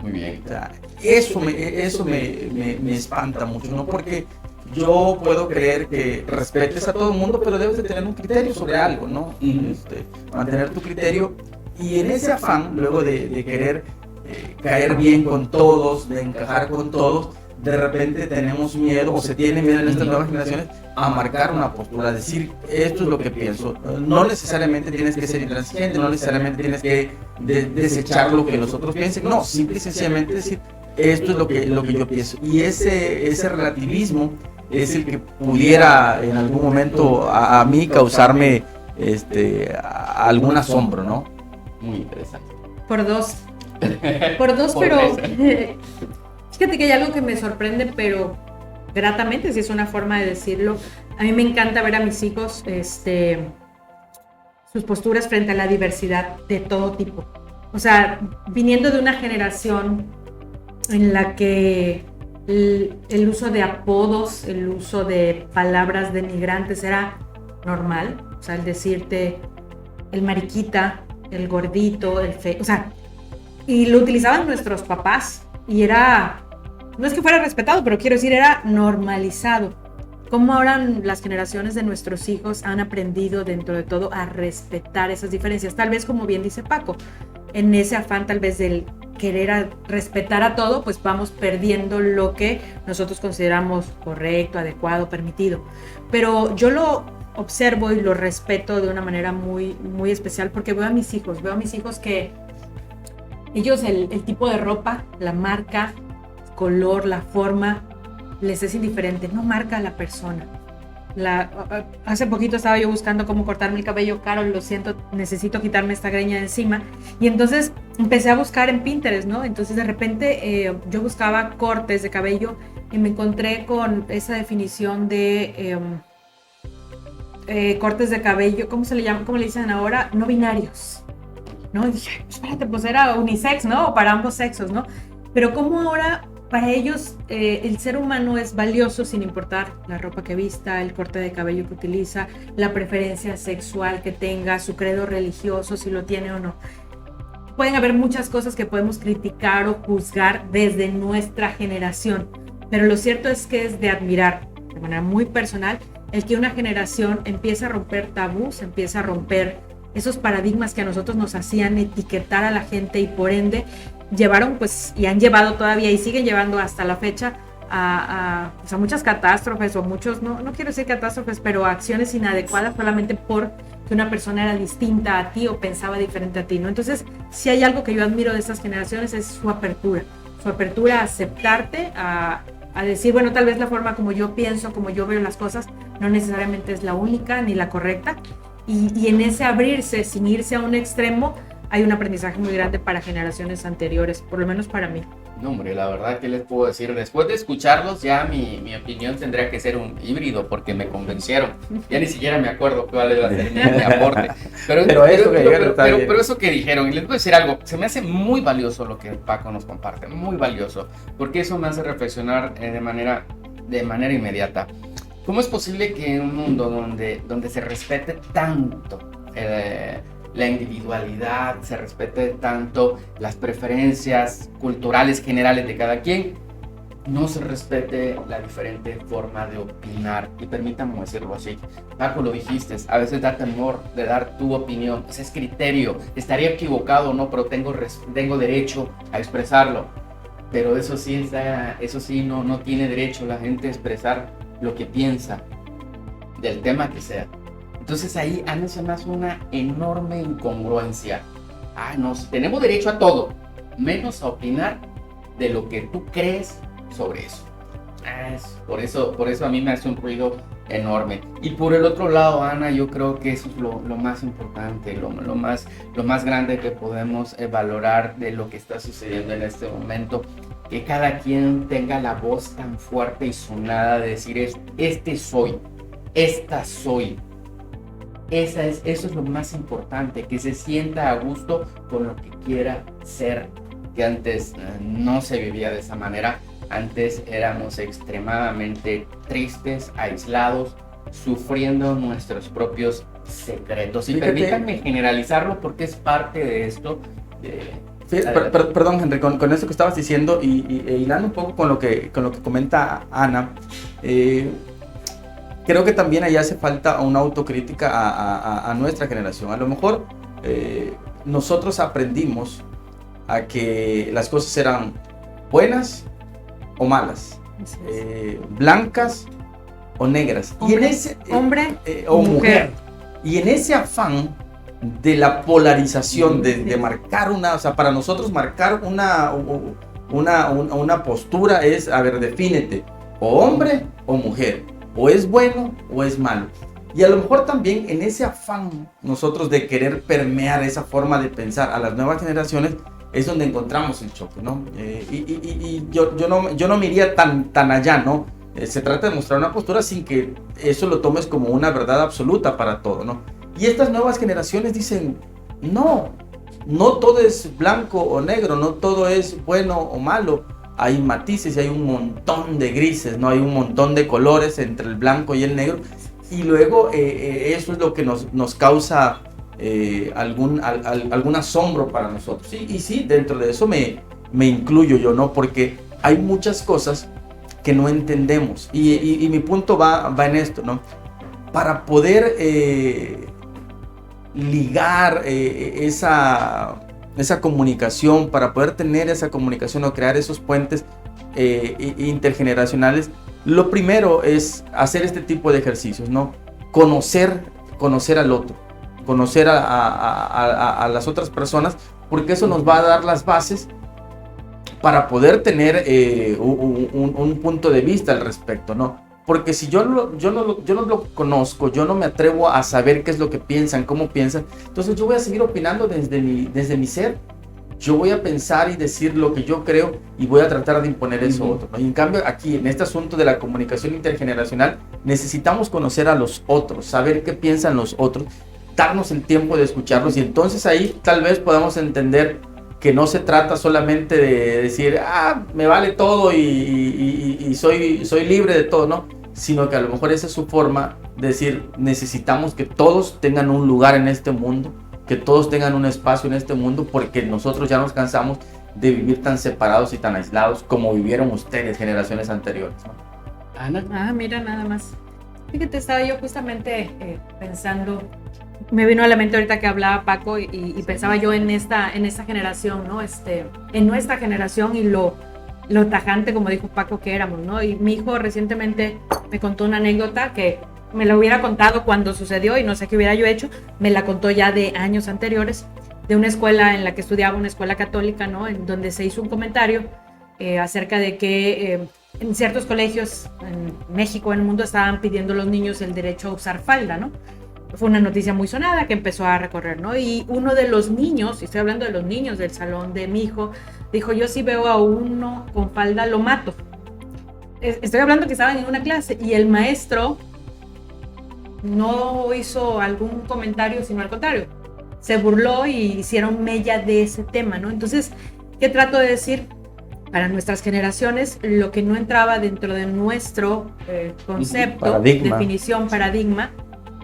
Muy bien. O sea, eso me espanta mucho, ¿no? Porque yo puedo creer que respetes a todo el mundo, pero debes de tener un criterio sobre algo, ¿no? Mantener tu criterio, y en ese afán, luego de querer caer bien con todos, de encajar con todos, de repente tenemos miedo, o se tiene miedo en estas nuevas generaciones, a marcar una postura, a decir, esto es lo que pienso. No necesariamente tienes que ser intransigente, no necesariamente tienes que desechar lo que los otros piensen, no, simple y sencillamente decir, esto es lo que yo pienso. Y ese relativismo es el que pudiera en algún momento a mí causarme algún asombro, ¿no? Muy interesante. Por dos, pero fíjate que hay algo que me sorprende, pero gratamente, si es una forma de decirlo. A mí me encanta ver a mis hijos, sus posturas frente a la diversidad de todo tipo. O sea, viniendo de una generación en la que el uso de apodos, el uso de palabras denigrantes era normal. O sea, el decirte el mariquita, el gordito, el feo, o sea, y lo utilizaban nuestros papás y era, no es que fuera respetado, pero quiero decir, era normalizado. Cómo ahora las generaciones de nuestros hijos han aprendido dentro de todo a respetar esas diferencias. Tal vez, como bien dice Paco, en ese afán tal vez del querer respetar a todo, pues vamos perdiendo lo que nosotros consideramos correcto, adecuado, permitido. Pero yo lo observo y lo respeto de una manera muy, muy especial, porque veo a mis hijos que ellos el tipo de ropa, la marca, color, la forma, les es indiferente, no marca a la persona. Hace poquito estaba yo buscando cómo cortarme el cabello, Carol, lo siento, necesito quitarme esta greña de encima. Y entonces empecé a buscar en Pinterest, ¿no? Entonces de repente yo buscaba cortes de cabello y me encontré con esa definición de cortes de cabello, ¿cómo se le llama? ¿Cómo le dicen ahora? No binarios, ¿no? Y dije, espérate, pues era unisex, ¿no? O para ambos sexos, ¿no? Pero cómo ahora para ellos el ser humano es valioso sin importar la ropa que vista, el corte de cabello que utiliza, la preferencia sexual que tenga, su credo religioso, si lo tiene o no. Pueden haber muchas cosas que podemos criticar o juzgar desde nuestra generación, pero lo cierto es que es de admirar de manera muy personal el que una generación empiece a romper tabús, empiece a romper esos paradigmas que a nosotros nos hacían etiquetar a la gente y por ende llevaron pues y han llevado todavía y siguen llevando hasta la fecha a muchas catástrofes o muchos, no quiero decir catástrofes, pero acciones inadecuadas solamente porque una persona era distinta a ti o pensaba diferente a ti, ¿no? Entonces, si hay algo que yo admiro de estas generaciones es su apertura a aceptarte, a decir, bueno, tal vez la forma como yo pienso, como yo veo las cosas, no necesariamente es la única ni la correcta, y en ese abrirse sin irse a un extremo, hay un aprendizaje muy grande para generaciones anteriores, por lo menos para mí. No, hombre, la verdad, ¿qué les puedo decir? Después de escucharlos, ya mi opinión tendría que ser un híbrido, porque me convencieron. Ya ni siquiera me acuerdo cuál iba a ser mi aporte. Pero eso que dijeron, y les voy a decir algo, se me hace muy valioso lo que Paco nos comparte, muy valioso, porque eso me hace reflexionar de manera inmediata. ¿Cómo es posible que en un mundo donde se respete tanto la individualidad, se respete tanto las preferencias culturales generales de cada quien, no se respete la diferente forma de opinar? Y permítanme decirlo así, Paco, lo dijiste, a veces da temor de dar tu opinión, ese es criterio, estaría equivocado o no, pero tengo derecho a expresarlo. Pero eso sí no tiene derecho la gente a expresar lo que piensa del tema que sea. Entonces ahí a mí se me hace una enorme incongruencia. Tenemos derecho a todo, menos a opinar de lo que tú crees sobre eso. Por eso a mí me hace un ruido enorme. Y por el otro lado, Ana, yo creo que eso es lo más importante, lo más grande que podemos valorar de lo que está sucediendo en este momento. Que cada quien tenga la voz tan fuerte y sonada de decir, esta soy. Eso es lo más importante, que se sienta a gusto con lo que quiera ser, que antes no se vivía de esa manera. Antes éramos extremadamente tristes, aislados, sufriendo nuestros propios secretos. Y permítanme generalizarlo porque es parte de esto. Perdón, Henry, con eso que estabas diciendo y hilando un poco con lo que comenta Ana, creo que también ahí hace falta una autocrítica a nuestra generación. A lo mejor nosotros aprendimos a que las cosas eran buenas o malas, blancas o negras, hombre o mujer. Y en ese afán de la polarización, de marcar o sea, para nosotros marcar una postura es, a ver, defínete, o hombre o mujer, o es bueno o es malo. Y a lo mejor también en ese afán nosotros de querer permear esa forma de pensar a las nuevas generaciones es donde encontramos el choque, ¿no? Y yo no me iría tan allá, ¿no? Se trata de mostrar una postura sin que eso lo tomes como una verdad absoluta para todo, ¿no? Y estas nuevas generaciones dicen, no todo es blanco o negro, no todo es bueno o malo. Hay matices y hay un montón de grises, ¿no? Hay un montón de colores entre el blanco y el negro. Y luego eso es lo que nos causa algún asombro para nosotros. Y sí, dentro de eso me incluyo yo, ¿no? Porque hay muchas cosas que no entendemos. Y mi punto va en esto, ¿no? Para poder ligar esa comunicación, para poder tener esa comunicación o crear esos puentes intergeneracionales, lo primero es hacer este tipo de ejercicios, ¿no? Conocer al otro, conocer a las otras personas, porque eso nos va a dar las bases para poder tener un punto de vista al respecto, ¿no? Porque si yo no lo conozco, yo no me atrevo a saber qué es lo que piensan, cómo piensan, entonces yo voy a seguir opinando desde mi ser. Yo voy a pensar y decir lo que yo creo y voy a tratar de imponer eso a otro, ¿no? Y en cambio aquí, en este asunto de la comunicación intergeneracional, necesitamos conocer a los otros, saber qué piensan los otros, darnos el tiempo de escucharlos y entonces ahí tal vez podamos entender que no se trata solamente de decir, me vale todo y soy libre de todo, ¿no? Sino que a lo mejor esa es su forma de decir, necesitamos que todos tengan un lugar en este mundo, que todos tengan un espacio en este mundo, porque nosotros ya nos cansamos de vivir tan separados y tan aislados como vivieron ustedes generaciones anteriores, ¿no? Ana. Mira, nada más. Fíjate, estaba yo justamente pensando, me vino a la mente ahorita que hablaba Paco y pensaba yo en esta generación, ¿no? En nuestra generación y lo tajante, como dijo Paco, que éramos, ¿no? Y mi hijo recientemente me contó una anécdota que me la hubiera contado cuando sucedió y no sé qué hubiera yo hecho, me la contó ya de años anteriores, de una escuela en la que estudiaba, una escuela católica, ¿no? En donde se hizo un comentario acerca de que en ciertos colegios en México, en el mundo, estaban pidiendo a los niños el derecho a usar falda, ¿no? Fue una noticia muy sonada que empezó a recorrer, ¿no? Y uno de los niños, y estoy hablando de los niños del salón de mi hijo, dijo, yo si veo a uno con falda, lo mato. Estoy hablando que estaban en una clase y el maestro no hizo algún comentario, sino al contrario, se burló y hicieron mella de ese tema, ¿no? Entonces, ¿qué trato de decir? Para nuestras generaciones, lo que no entraba dentro de nuestro concepto, definición, paradigma,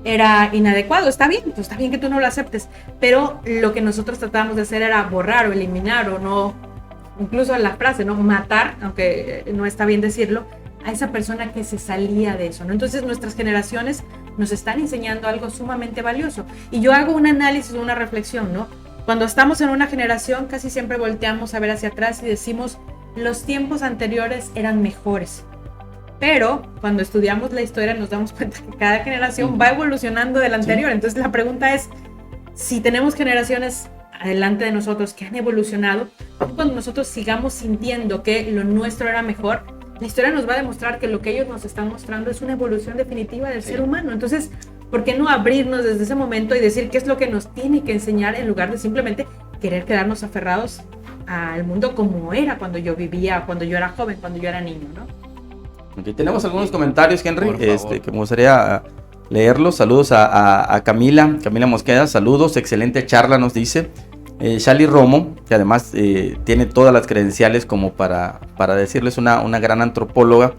era inadecuado. Está bien, pues está bien que tú no lo aceptes, pero lo que nosotros tratábamos de hacer era borrar o eliminar o no, incluso la frase, ¿no? Matar, aunque no está bien decirlo, a esa persona que se salía de eso, ¿no? Entonces nuestras generaciones nos están enseñando algo sumamente valioso. Y yo hago un análisis, una reflexión, ¿no? Cuando estamos en una generación, casi siempre volteamos a ver hacia atrás y decimos, los tiempos anteriores eran mejores. Pero cuando estudiamos la historia nos damos cuenta que cada generación va evolucionando de la anterior. Entonces la pregunta es, si tenemos generaciones adelante de nosotros que han evolucionado, cuando nosotros sigamos sintiendo que lo nuestro era mejor, la historia nos va a demostrar que lo que ellos nos están mostrando es una evolución definitiva del ser humano. Entonces, ¿por qué no abrirnos desde ese momento y decir qué es lo que nos tiene que enseñar en lugar de simplemente querer quedarnos aferrados al mundo como era cuando yo vivía, cuando yo era joven, cuando yo era niño, ¿no? Okay, tenemos algunos comentarios, Henry, que me gustaría leerlos. Saludos a Camila Mosqueda, saludos, excelente charla, nos dice. Shali Romo, que además tiene todas las credenciales como para decirles una gran antropóloga.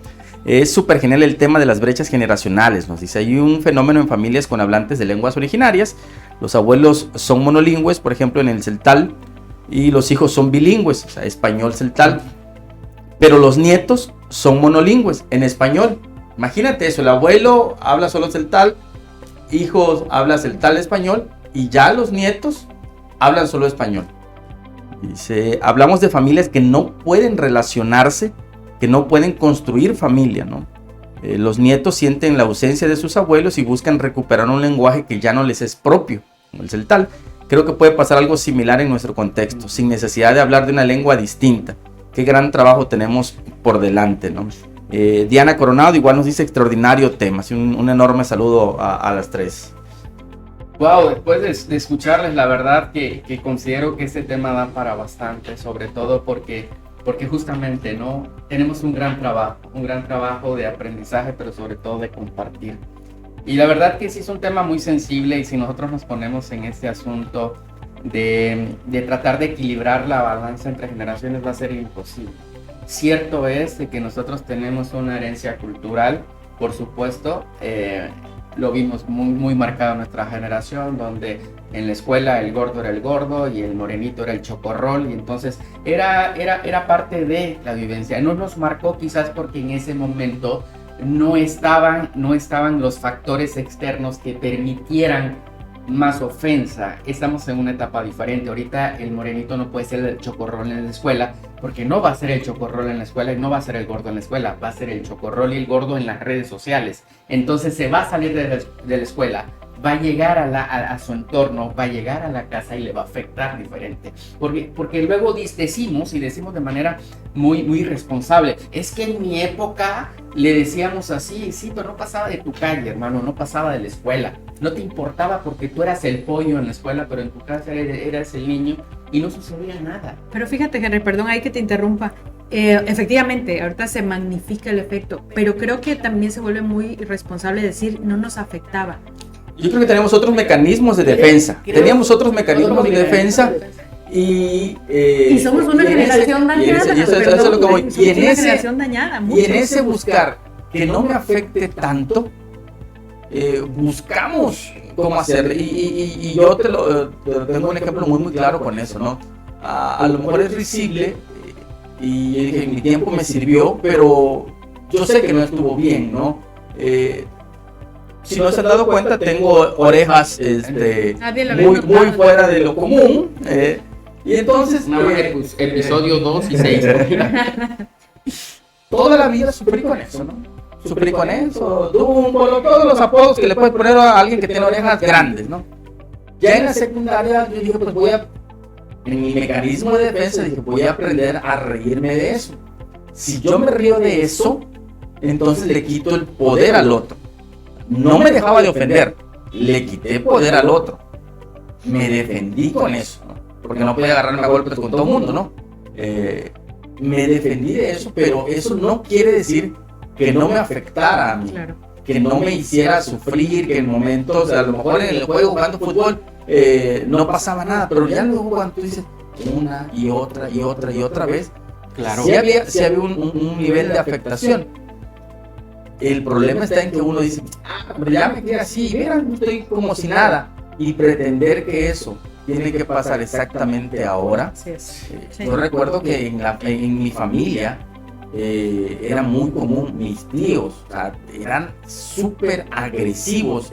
Es súper genial el tema de las brechas generacionales, nos dice. Hay un fenómeno en familias con hablantes de lenguas originarias. Los abuelos son monolingües, por ejemplo en el celtal, y los hijos son bilingües, o sea, español-celtal. Pero los nietos son monolingües en español. Imagínate eso, el abuelo habla solo celtal, hijos habla celtal español, y ya los nietos hablan solo español. Dice, hablamos de familias que no pueden relacionarse, que no pueden construir familia, ¿no? Los nietos sienten la ausencia de sus abuelos y buscan recuperar un lenguaje que ya no les es propio, como el celtal. Creo que puede pasar algo similar en nuestro contexto, sin necesidad de hablar de una lengua distinta. Qué gran trabajo tenemos por delante, ¿no? Diana Coronado igual nos dice, extraordinario tema. Un enorme saludo a las tres. Wow, después de escucharles, la verdad que considero que este tema da para bastante, sobre todo porque justamente, ¿no? Tenemos un gran trabajo de aprendizaje, pero sobre todo de compartir. Y la verdad que sí es un tema muy sensible, y si nosotros nos ponemos en este asunto de tratar de equilibrar la balanza entre generaciones, va a ser imposible. Cierto es de que nosotros tenemos una herencia cultural, por supuesto, lo vimos muy marcado en nuestra generación, donde en la escuela el gordo era el gordo y el morenito era el chocorrol, y entonces era parte de la vivencia. No nos marcó quizás porque en ese momento no estaban los factores externos que permitieran más ofensa. Estamos en una etapa diferente. Ahorita el morenito no puede ser el chocorrol en la escuela, porque no va a ser el chocorrol en la escuela y no va a ser el gordo en la escuela, va a ser el chocorrol y el gordo en las redes sociales. Entonces se va a salir de la escuela, va a llegar a su entorno, va a llegar a la casa y le va a afectar diferente. Porque luego decimos de manera muy, muy irresponsable, es que en mi época le decíamos así, sí, pero no pasaba de tu calle, hermano, no pasaba de la escuela. No te importaba porque tú eras el pollo en la escuela, pero en tu casa eras el niño y no sucedía nada. Pero fíjate, Henry, perdón, ahí que te interrumpa. Efectivamente, ahorita se magnifica el efecto, pero creo que también se vuelve muy irresponsable decir no nos afectaba. Yo creo que tenemos otros mecanismos de defensa. Teníamos otros mecanismos de defensa y somos una generación dañada. Y en ese buscar que no me afecte tanto, buscamos cómo hacerlo. Y yo tengo un ejemplo muy, muy claro con eso, ¿no? A lo mejor es risible y yo dije, mi tiempo me sirvió, pero yo sé que no estuvo bien, ¿no? Si no se han dado cuenta, tengo orejas muy fuera de lo común. Y entonces... episodio 2 y 6. Toda la vida sufrí con eso, ¿no? Sufrí con eso, todos los apodos que le puedes poner a alguien que tiene orejas grandes, ¿no? Ya en la secundaria yo dije, pues en mi mecanismo de defensa, dije, voy a aprender a reírme de eso. Si yo me río de eso, entonces le quito el poder al otro. No me dejaba de ofender, le quité poder al otro. Me defendí con eso, ¿no? Porque no podía agarrarme a golpes con todo el mundo, ¿no? Me defendí de eso, pero eso no quiere decir que no me afectara a mí, claro. Que no me hiciera sufrir, que en momentos, a lo mejor en el juego jugando fútbol, no pasaba nada, pero ya luego cuando tú dices una y otra vez, claro, sí había un nivel de afectación. El problema está en que uno dice, pero ya me quedé así, mira, estoy como si nada, y pretender que eso tiene que pasar exactamente ahora. Sí. Yo recuerdo que en mi familia era muy común, mis tíos, o sea, eran súper agresivos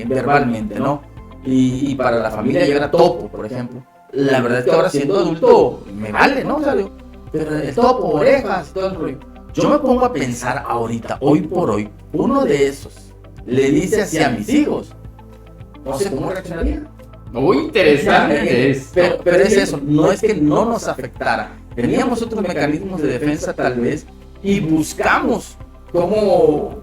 verbalmente, ¿no? Y para la familia yo era topo, por ejemplo. La verdad es que ahora siendo adulto me vale, ¿no? O sea, pero el topo, orejas y todo el rollo. Yo me pongo a pensar ahorita, hoy por hoy, uno de esos le dice así a mis hijos, no sé cómo reaccionaría. Muy interesante. Pero es eso, no es que no nos afectara. Teníamos otros mecanismos de defensa tal vez y buscamos cómo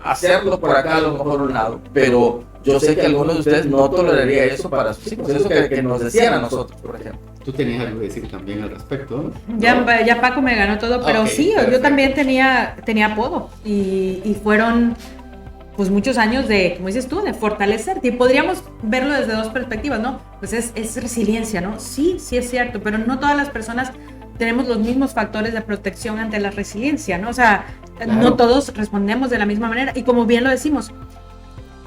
hacerlo por acá, a lo mejor un lado. Pero yo sé que algunos de ustedes no toleraría eso para sus hijos, eso que nos decían a nosotros, por ejemplo. Tú tenías algo que decir también al respecto, ¿no? Ya Paco me ganó todo, pero okay, sí, perfecto. Yo también tenía apodo y fueron pues muchos años de, como dices tú, de fortalecerte. Y podríamos verlo desde dos perspectivas, ¿no? Pues es resiliencia, ¿no? Sí es cierto, pero no todas las personas tenemos los mismos factores de protección ante la resiliencia, ¿no? O sea, claro, no todos respondemos de la misma manera. Y como bien lo decimos,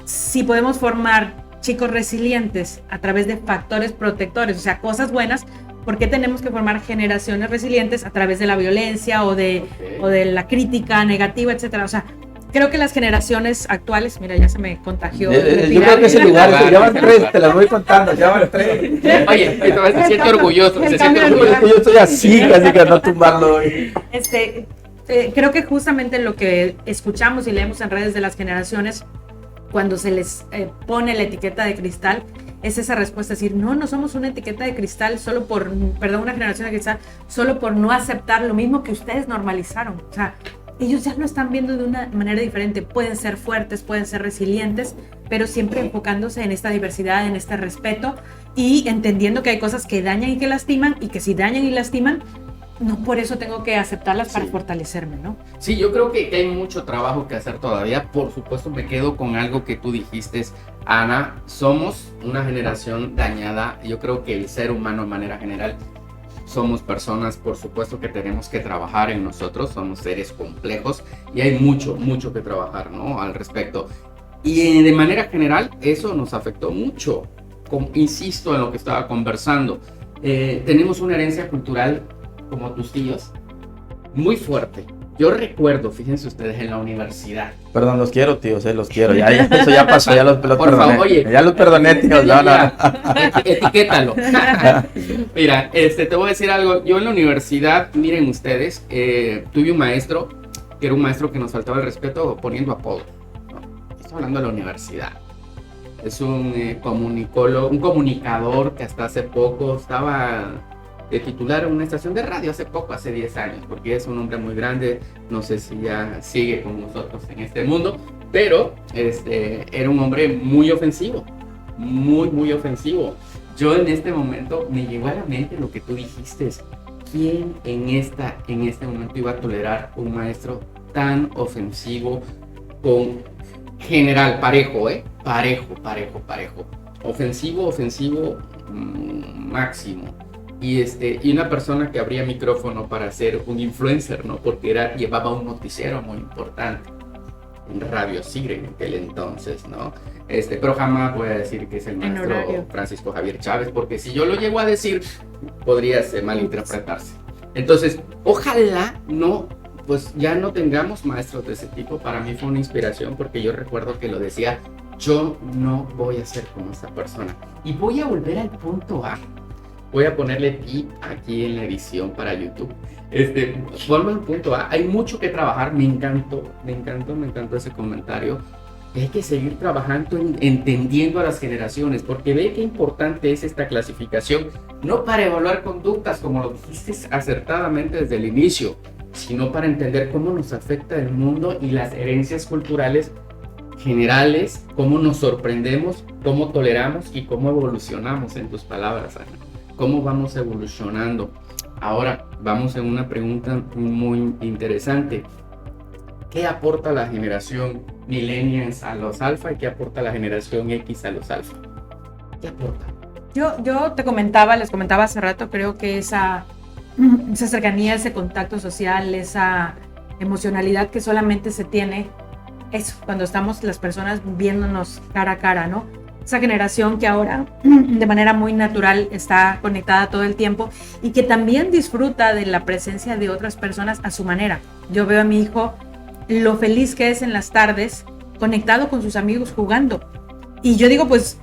si podemos formar chicos resilientes a través de factores protectores, o sea, cosas buenas, ¿por qué tenemos que formar generaciones resilientes a través de la violencia o de la crítica negativa, etcétera? O sea, creo que las generaciones actuales, mira, ya se me contagió. Yo creo que ese lugar, ya van 3, te las voy contando, ya van 3. Oye, se siente orgulloso, Yo estoy así, casi que no tumbarlo. Creo que justamente lo que escuchamos y leemos en redes de las generaciones, cuando se les pone la etiqueta de cristal, es esa respuesta, decir, no somos una etiqueta de cristal una generación de cristal, solo por no aceptar lo mismo que ustedes normalizaron. O sea, ellos ya lo están viendo de una manera diferente. Pueden ser fuertes, pueden ser resilientes, pero siempre enfocándose en esta diversidad, en este respeto y entendiendo que hay cosas que dañan y que lastiman, y que si dañan y lastiman, no por eso tengo que aceptarlas para fortalecerme, ¿no? Sí, yo creo que hay mucho trabajo que hacer todavía. Por supuesto, me quedo con algo que tú dijiste, Ana. Somos una generación dañada. Yo creo que el ser humano de manera general somos personas, por supuesto, que tenemos que trabajar en nosotros. Somos seres complejos y hay mucho que trabajar, ¿no? Al respecto. Y de manera general, eso nos afectó mucho. Insisto en lo que estaba conversando. Tenemos una herencia cultural, como tus tíos, muy fuerte. Yo recuerdo, fíjense ustedes, en la universidad. Perdón, los quiero, tíos, los quiero. Ya eso ya pasó, ya los perdoné. Favor, oye, ya los perdoné, tíos. Etiquétalo. Mira, te voy a decir algo. Yo en la universidad, miren ustedes, tuve un maestro, que era un maestro que nos faltaba el respeto poniendo apodo, ¿no? Estoy hablando de la universidad. Es un comunicólogo, un comunicador que hasta hace poco estaba de titular en una estación de radio hace poco, hace 10 años, porque es un hombre muy grande, no sé si ya sigue con nosotros en este mundo, pero era un hombre muy ofensivo, muy ofensivo. Yo en este momento me llegó a la mente lo que tú dijiste, ¿quién en este momento iba a tolerar un maestro tan ofensivo con general, parejo, parejo, ofensivo, máximo? Y una persona que abría micrófono para ser un influencer, ¿no? Porque llevaba un noticiero muy importante en Radio Sigre en aquel entonces, ¿no? Pero jamás voy a decir que es el maestro Francisco Javier Chávez, porque si yo lo llego a decir, podría malinterpretarse. Entonces, ojalá pues ya no tengamos maestros de ese tipo. Para mí fue una inspiración, porque yo recuerdo que lo decía, yo no voy a ser como esta persona. Y voy a volver al punto A. Voy a ponerle tip aquí en la edición para YouTube. Vuelvo al punto A. Hay mucho que trabajar. Me encantó ese comentario. Hay que seguir trabajando, entendiendo a las generaciones, porque ve qué importante es esta clasificación, no para evaluar conductas, como lo dijiste acertadamente desde el inicio, sino para entender cómo nos afecta el mundo y las herencias culturales generales, cómo nos sorprendemos, cómo toleramos y cómo evolucionamos, en tus palabras, Ana. Cómo vamos evolucionando. Ahora, vamos en una pregunta muy interesante. ¿Qué aporta la generación millennials a los alfa y qué aporta la generación X a los alfa? ¿Qué aporta? Yo les comentaba hace rato, creo que esa cercanía, ese contacto social, esa emocionalidad que solamente se tiene, eso, cuando estamos las personas viéndonos cara a cara, ¿no? Esa generación que ahora de manera muy natural está conectada todo el tiempo y que también disfruta de la presencia de otras personas a su manera. Yo veo a mi hijo lo feliz que es en las tardes conectado con sus amigos jugando. Y yo digo, pues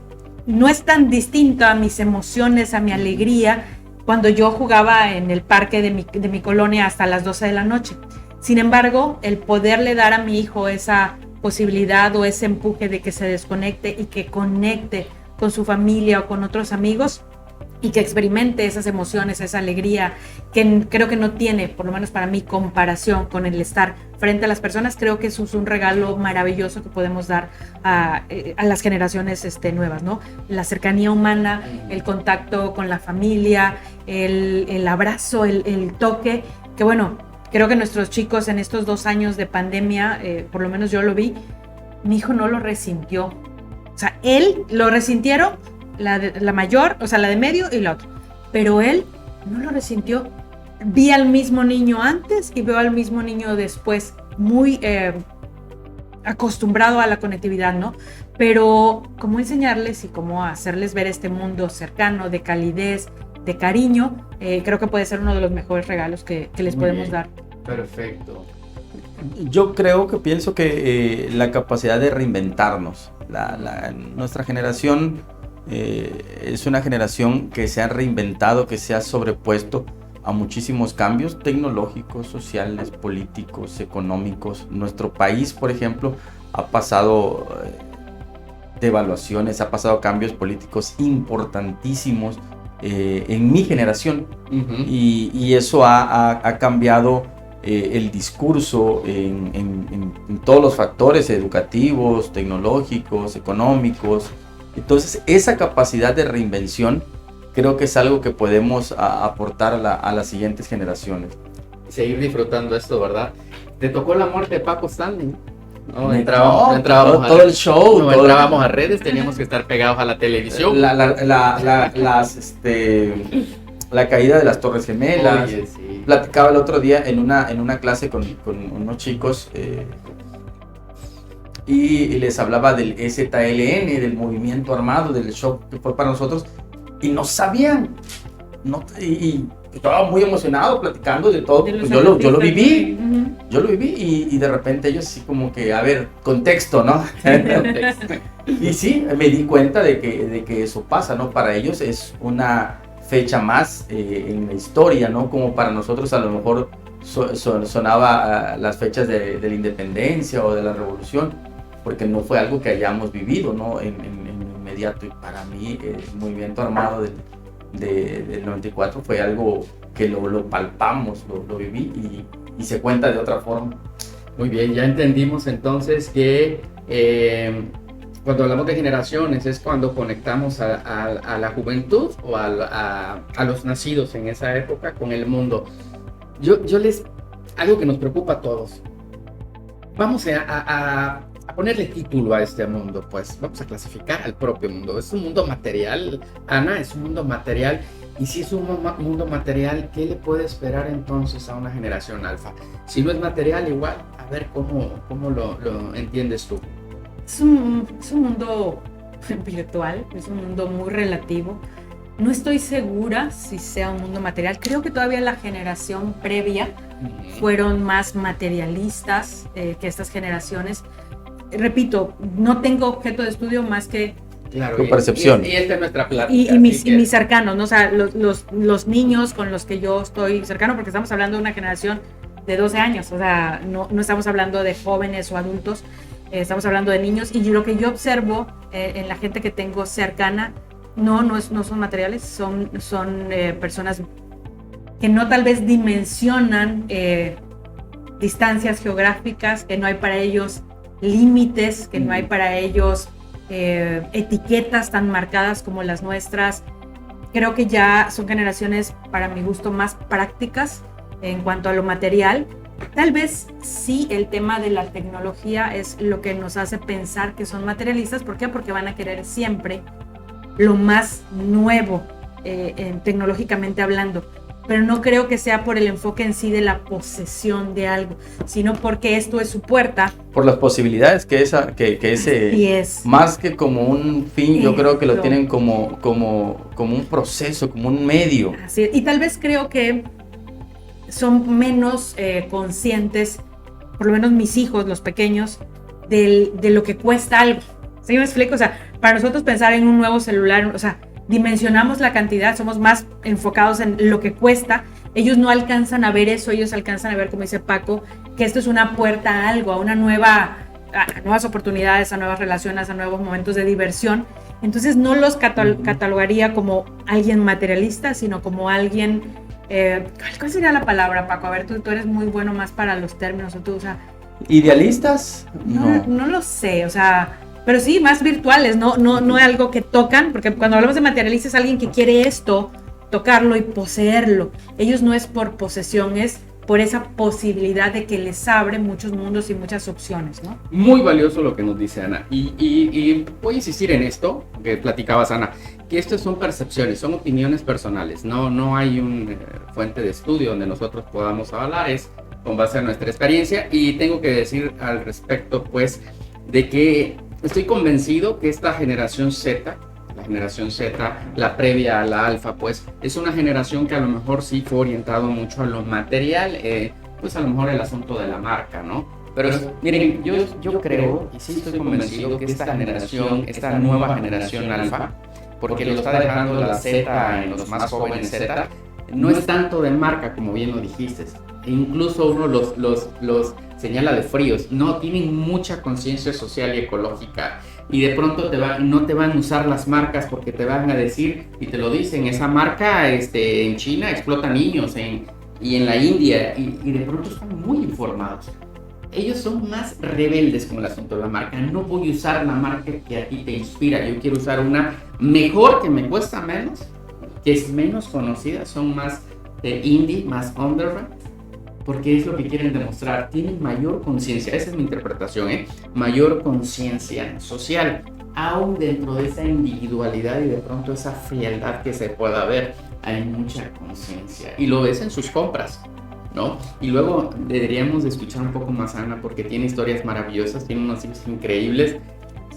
no es tan distinto a mis emociones, a mi alegría, cuando yo jugaba en el parque de mi colonia hasta las 12 de la noche. Sin embargo, el poderle dar a mi hijo esa posibilidad o ese empuje de que se desconecte y que conecte con su familia o con otros amigos y que experimente esas emociones, esa alegría que creo que no tiene, por lo menos para mí, comparación con el estar frente a las personas. Creo que eso es un regalo maravilloso que podemos dar a las generaciones nuevas, ¿no? La cercanía humana, el contacto con la familia, el abrazo, el toque, que bueno, creo que nuestros chicos en estos 2 años de pandemia, por lo menos yo lo vi, mi hijo no lo resintió. O sea, él lo resintieron, la mayor, o sea, la de medio y la otra. Pero él no lo resintió. Vi al mismo niño antes y veo al mismo niño después, muy acostumbrado a la conectividad, ¿no? Pero cómo enseñarles y cómo hacerles ver este mundo cercano, de calidez, de cariño, creo que puede ser uno de los mejores regalos que les podemos dar. Perfecto. Yo pienso que la capacidad de reinventarnos, nuestra generación es una generación que se ha reinventado, que se ha sobrepuesto a muchísimos cambios tecnológicos, sociales, políticos, económicos. Nuestro país, por ejemplo, ha pasado devaluaciones, ha pasado cambios políticos importantísimos en mi generación. Uh-huh. Y eso ha cambiado el discurso en todos los factores educativos, tecnológicos, económicos. Entonces, esa capacidad de reinvención creo que es algo que podemos aportar a las siguientes generaciones. Seguir disfrutando esto, ¿verdad? Te tocó la muerte de Paco Stanley. No entrábamos todo el show. No entrábamos a redes, teníamos que estar pegados a la televisión. La caída de las Torres Gemelas. Oye, sí. Platicaba el otro día en una clase con unos chicos y les hablaba del EZLN, del movimiento armado, del shock que fue para nosotros, y no sabían. Y estaba muy emocionado platicando de todo. Pues yo lo viví. Uh-huh. Yo lo viví y de repente ellos así como que, a ver, contexto, ¿no? Y sí, me di cuenta de que eso pasa, ¿no? Para ellos es una fecha más en la historia, ¿no? Como para nosotros a lo mejor sonaba las fechas de la independencia o de la revolución, porque no fue algo que hayamos vivido, ¿no? En inmediato, y para mí el movimiento armado del 94 fue algo que lo palpamos, lo viví y se cuenta de otra forma. Muy bien, ya entendimos entonces que cuando hablamos de generaciones es cuando conectamos a la juventud o a los nacidos en esa época con el mundo. Algo que nos preocupa a todos. Vamos a ponerle título a este mundo, pues vamos a clasificar al propio mundo. Es un mundo material, Ana, es un mundo material. Y si es un mundo material, ¿qué le puede esperar entonces a una generación alfa? Si no es material, igual, a ver cómo lo entiendes tú. Es un mundo virtual, es un mundo muy relativo. No estoy segura si sea un mundo material. Creo que todavía la generación previa fueron más materialistas que estas generaciones. Repito, no tengo objeto de estudio más que claro, tu percepción. Y esta es nuestra plática. Y mis cercanos, ¿no? O sea, los niños con los que yo estoy cercano, porque estamos hablando de una generación de 12 años, o sea, no estamos hablando de jóvenes o adultos, estamos hablando de niños. Y lo que yo observo en la gente que tengo cercana, no son materiales, son personas que no tal vez dimensionan distancias geográficas, que no hay para ellos límites, que no hay para ellos etiquetas tan marcadas como las nuestras. Creo que ya son generaciones, para mi gusto, más prácticas en cuanto a lo material. Tal vez sí el tema de la tecnología es lo que nos hace pensar que son materialistas. ¿Por qué? Porque van a querer siempre lo más nuevo tecnológicamente hablando. Pero no creo que sea por el enfoque en sí de la posesión de algo, sino porque esto es su puerta. Por las posibilidades que ese, más que como un fin, yo creo que lo tienen como un proceso, como un medio. Así es. Y tal vez creo que son menos conscientes, por lo menos mis hijos, los pequeños, de lo que cuesta algo. ¿Sí me explico? O sea, para nosotros pensar en un nuevo celular, o sea, dimensionamos la cantidad, somos más enfocados en lo que cuesta. Ellos no alcanzan a ver eso, ellos alcanzan a ver, como dice Paco, que esto es una puerta a algo, a nuevas oportunidades, a nuevas relaciones, a nuevos momentos de diversión. Entonces no los catalogaría como alguien materialista, sino como alguien, ¿cuál sería la palabra, Paco? A ver, tú eres muy bueno más para los términos, o sea, ¿idealistas? No lo sé, o sea, pero sí, más virtuales, no es algo que tocan, porque cuando hablamos de materialista es alguien que quiere esto, tocarlo y poseerlo. Ellos no es por posesión, es por esa posibilidad de que les abre muchos mundos y muchas opciones, ¿no? Muy valioso lo que nos dice Ana. Y voy a insistir en esto, que platicabas, Ana, que esto son percepciones, son opiniones personales. No hay una fuente de estudio donde nosotros podamos hablar, es con base a nuestra experiencia. Y tengo que decir al respecto, pues, de que estoy convencido que esta generación Z, la previa a la alfa, pues es una generación que a lo mejor sí fue orientado mucho a lo material, pues a lo mejor el asunto de la marca, ¿no? Pero miren, yo creo y sí estoy convencido que esta nueva generación alfa, porque lo está dejando la Z en los más jóvenes Z, no es tanto de marca como bien lo dijiste. E incluso uno los señala de fríos, no tienen mucha conciencia social y ecológica, y de pronto no te van a usar las marcas porque te van a decir, y te lo dicen, esa marca en China explota niños y en la India, y de pronto están muy informados. Ellos son más rebeldes con el asunto de la marca. No voy a usar la marca que a ti te inspira, yo quiero usar una mejor que me cuesta menos, que es menos conocida, son más indie, más underground, porque es lo que quieren demostrar. Tienen mayor conciencia, esa es mi interpretación, mayor conciencia social, aún dentro de esa individualidad y de pronto esa frialdad que se pueda ver, hay mucha conciencia, y lo ves en sus compras, ¿no? Y luego deberíamos de escuchar un poco más a Ana, porque tiene historias maravillosas, tiene unos hijos increíbles,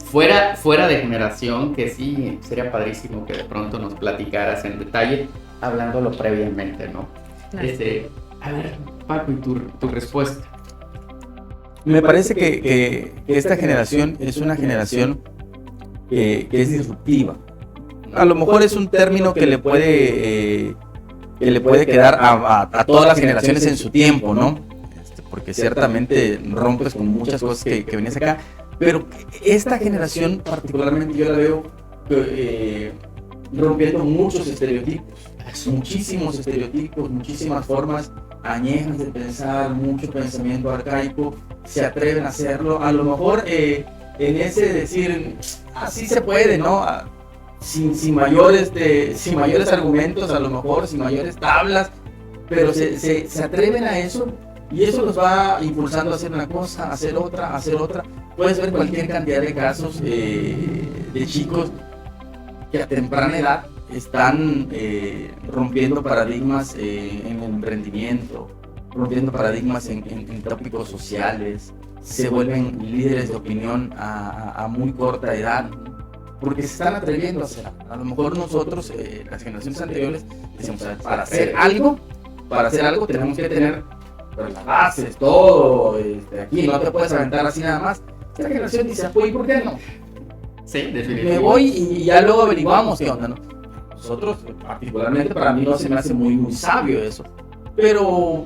fuera de generación, que sí, sería padrísimo que de pronto nos platicaras en detalle, hablándolo previamente, ¿no? Claro. A ver, Paco, y tu respuesta. Me parece que esta generación es una generación que es disruptiva. A lo mejor es un término que le puede quedar a todas las generaciones en su tiempo, ¿no? Porque ciertamente rompes con muchas cosas que venías acá, pero esta generación particularmente yo la veo rompiendo muchos estereotipos, muchísimos estereotipos, muchísimas formas añejas de pensar, mucho pensamiento arcaico, se atreven a hacerlo, a lo mejor en ese decir, así se puede, ¿no? Sin mayores argumentos, a lo mejor, sin mayores tablas, pero se atreven a eso y eso los va impulsando a hacer una cosa, a hacer otra. Puedes ver cualquier cantidad de casos de chicos que a temprana edad están rompiendo paradigmas en el emprendimiento, rompiendo paradigmas en tópicos sociales, se vuelven líderes de opinión a muy corta edad, porque se están atreviendo a hacer. A lo mejor nosotros, las generaciones anteriores, decimos, para hacer algo tenemos que tener las bases, todo, aquí no te puedes aventar así nada más. Esta generación dice, pues, ¿por qué no? Sí, definitivamente. Me voy y ya luego averiguamos qué onda, ¿no? Nosotros, particularmente, para mí no se me hace muy sabio eso. Pero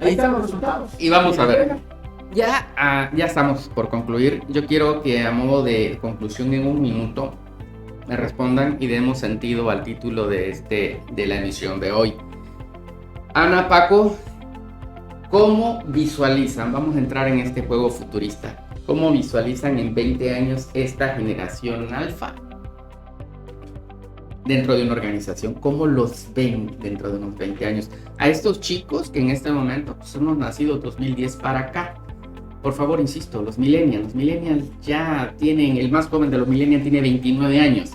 ahí están los resultados. Y vamos a ver. Ya estamos por concluir. Yo quiero que a modo de conclusión en un minuto me respondan y demos sentido al título de la emisión de hoy. Ana, Paco, ¿cómo visualizan? Vamos a entrar en este juego futurista. ¿Cómo visualizan en 20 años esta generación alfa dentro de una organización? ¿Cómo los ven dentro de unos 20 años? A estos chicos que en este momento pues, hemos nacido 2010 para acá. Por favor, insisto, los millennials ya tienen, el más joven de los millennials tiene 29 años.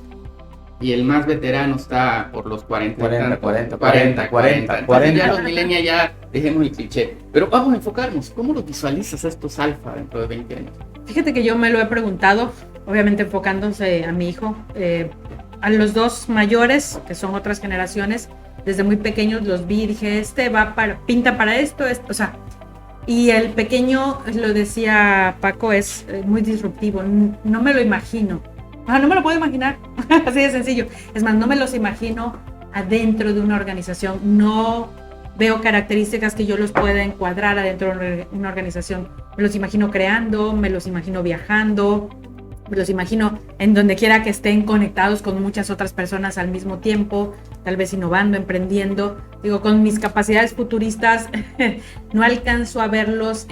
Y el más veterano está por los 40. Entonces ya los millennials ya dejemos el cliché. Pero vamos a enfocarnos. ¿Cómo los visualizas a estos alfa dentro de 20 años? Fíjate que yo me lo he preguntado, obviamente enfocándose a mi hijo. A los dos mayores, que son otras generaciones, desde muy pequeños los vi y dije, pinta para esto, o sea, y el pequeño, lo decía Paco, es muy disruptivo, no me lo imagino. No me lo puedo imaginar, así de sencillo. Es más, no me los imagino adentro de una organización. No veo características que yo los pueda encuadrar adentro de una organización. Me los imagino creando, me los imagino viajando, me los imagino en donde quiera que estén conectados con muchas otras personas al mismo tiempo, tal vez innovando, emprendiendo. Digo, con mis capacidades futuristas no alcanzo a verlos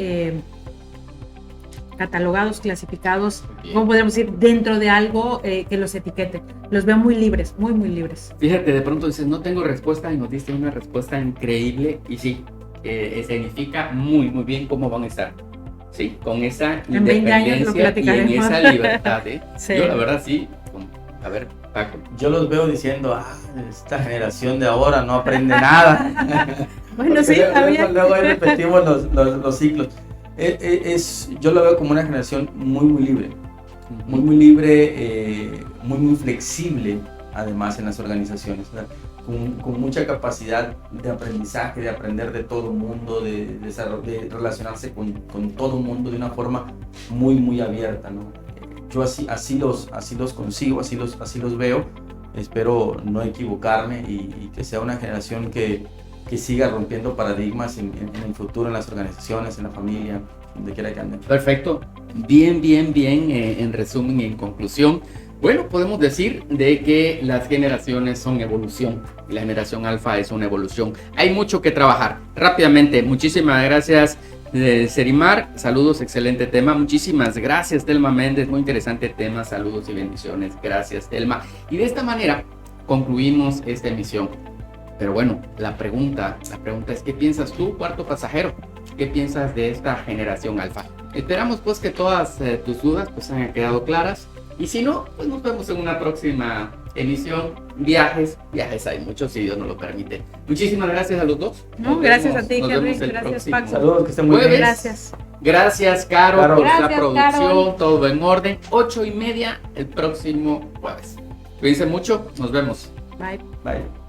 catalogados, clasificados, ¿cómo podríamos decir? Dentro de algo que los etiquete. Los veo muy libres, muy libres. Fíjate, de pronto dices, no tengo respuesta y nos diste una respuesta increíble y sí, significa muy bien cómo van a estar. Sí, con esa independencia y en esa libertad. Sí. Yo la verdad sí, a ver, Paco. Yo los veo diciendo, esta generación de ahora no aprende nada. Bueno, sí, luego ahí repetimos los ciclos. Yo lo veo como una generación muy libre, muy libre, muy flexible, además en las organizaciones, con mucha capacidad de aprendizaje, de aprender de todo el mundo, de relacionarse con todo el mundo de una forma muy abierta, ¿no? Yo así los consigo, así los veo. Espero no equivocarme y que sea una generación que siga rompiendo paradigmas en el futuro, en las organizaciones, en la familia, donde quiera que anden. Perfecto. Bien, en resumen y en conclusión. Bueno, podemos decir de que las generaciones son evolución y la generación alfa es una evolución. Hay mucho que trabajar. Rápidamente, muchísimas gracias, Serimar. Saludos, excelente tema. Muchísimas gracias, Telma Méndez. Muy interesante tema. Saludos y bendiciones. Gracias, Telma. Y de esta manera concluimos esta emisión. Pero bueno, la pregunta es, ¿qué piensas tú, cuarto pasajero? ¿Qué piensas de esta generación alfa? Esperamos pues que todas tus dudas pues hayan quedado claras. Y si no, pues nos vemos en una próxima emisión. Viajes hay muchos, si Dios nos lo permite. Muchísimas gracias a los dos. Gracias a ti, Henry. Gracias, Paco. Saludos, que estén muy bien. Gracias. Gracias, Caro, por gracias, la producción. Carol. Todo en orden. 8:30 el próximo jueves. Cuídense mucho. Nos vemos. Bye. Bye.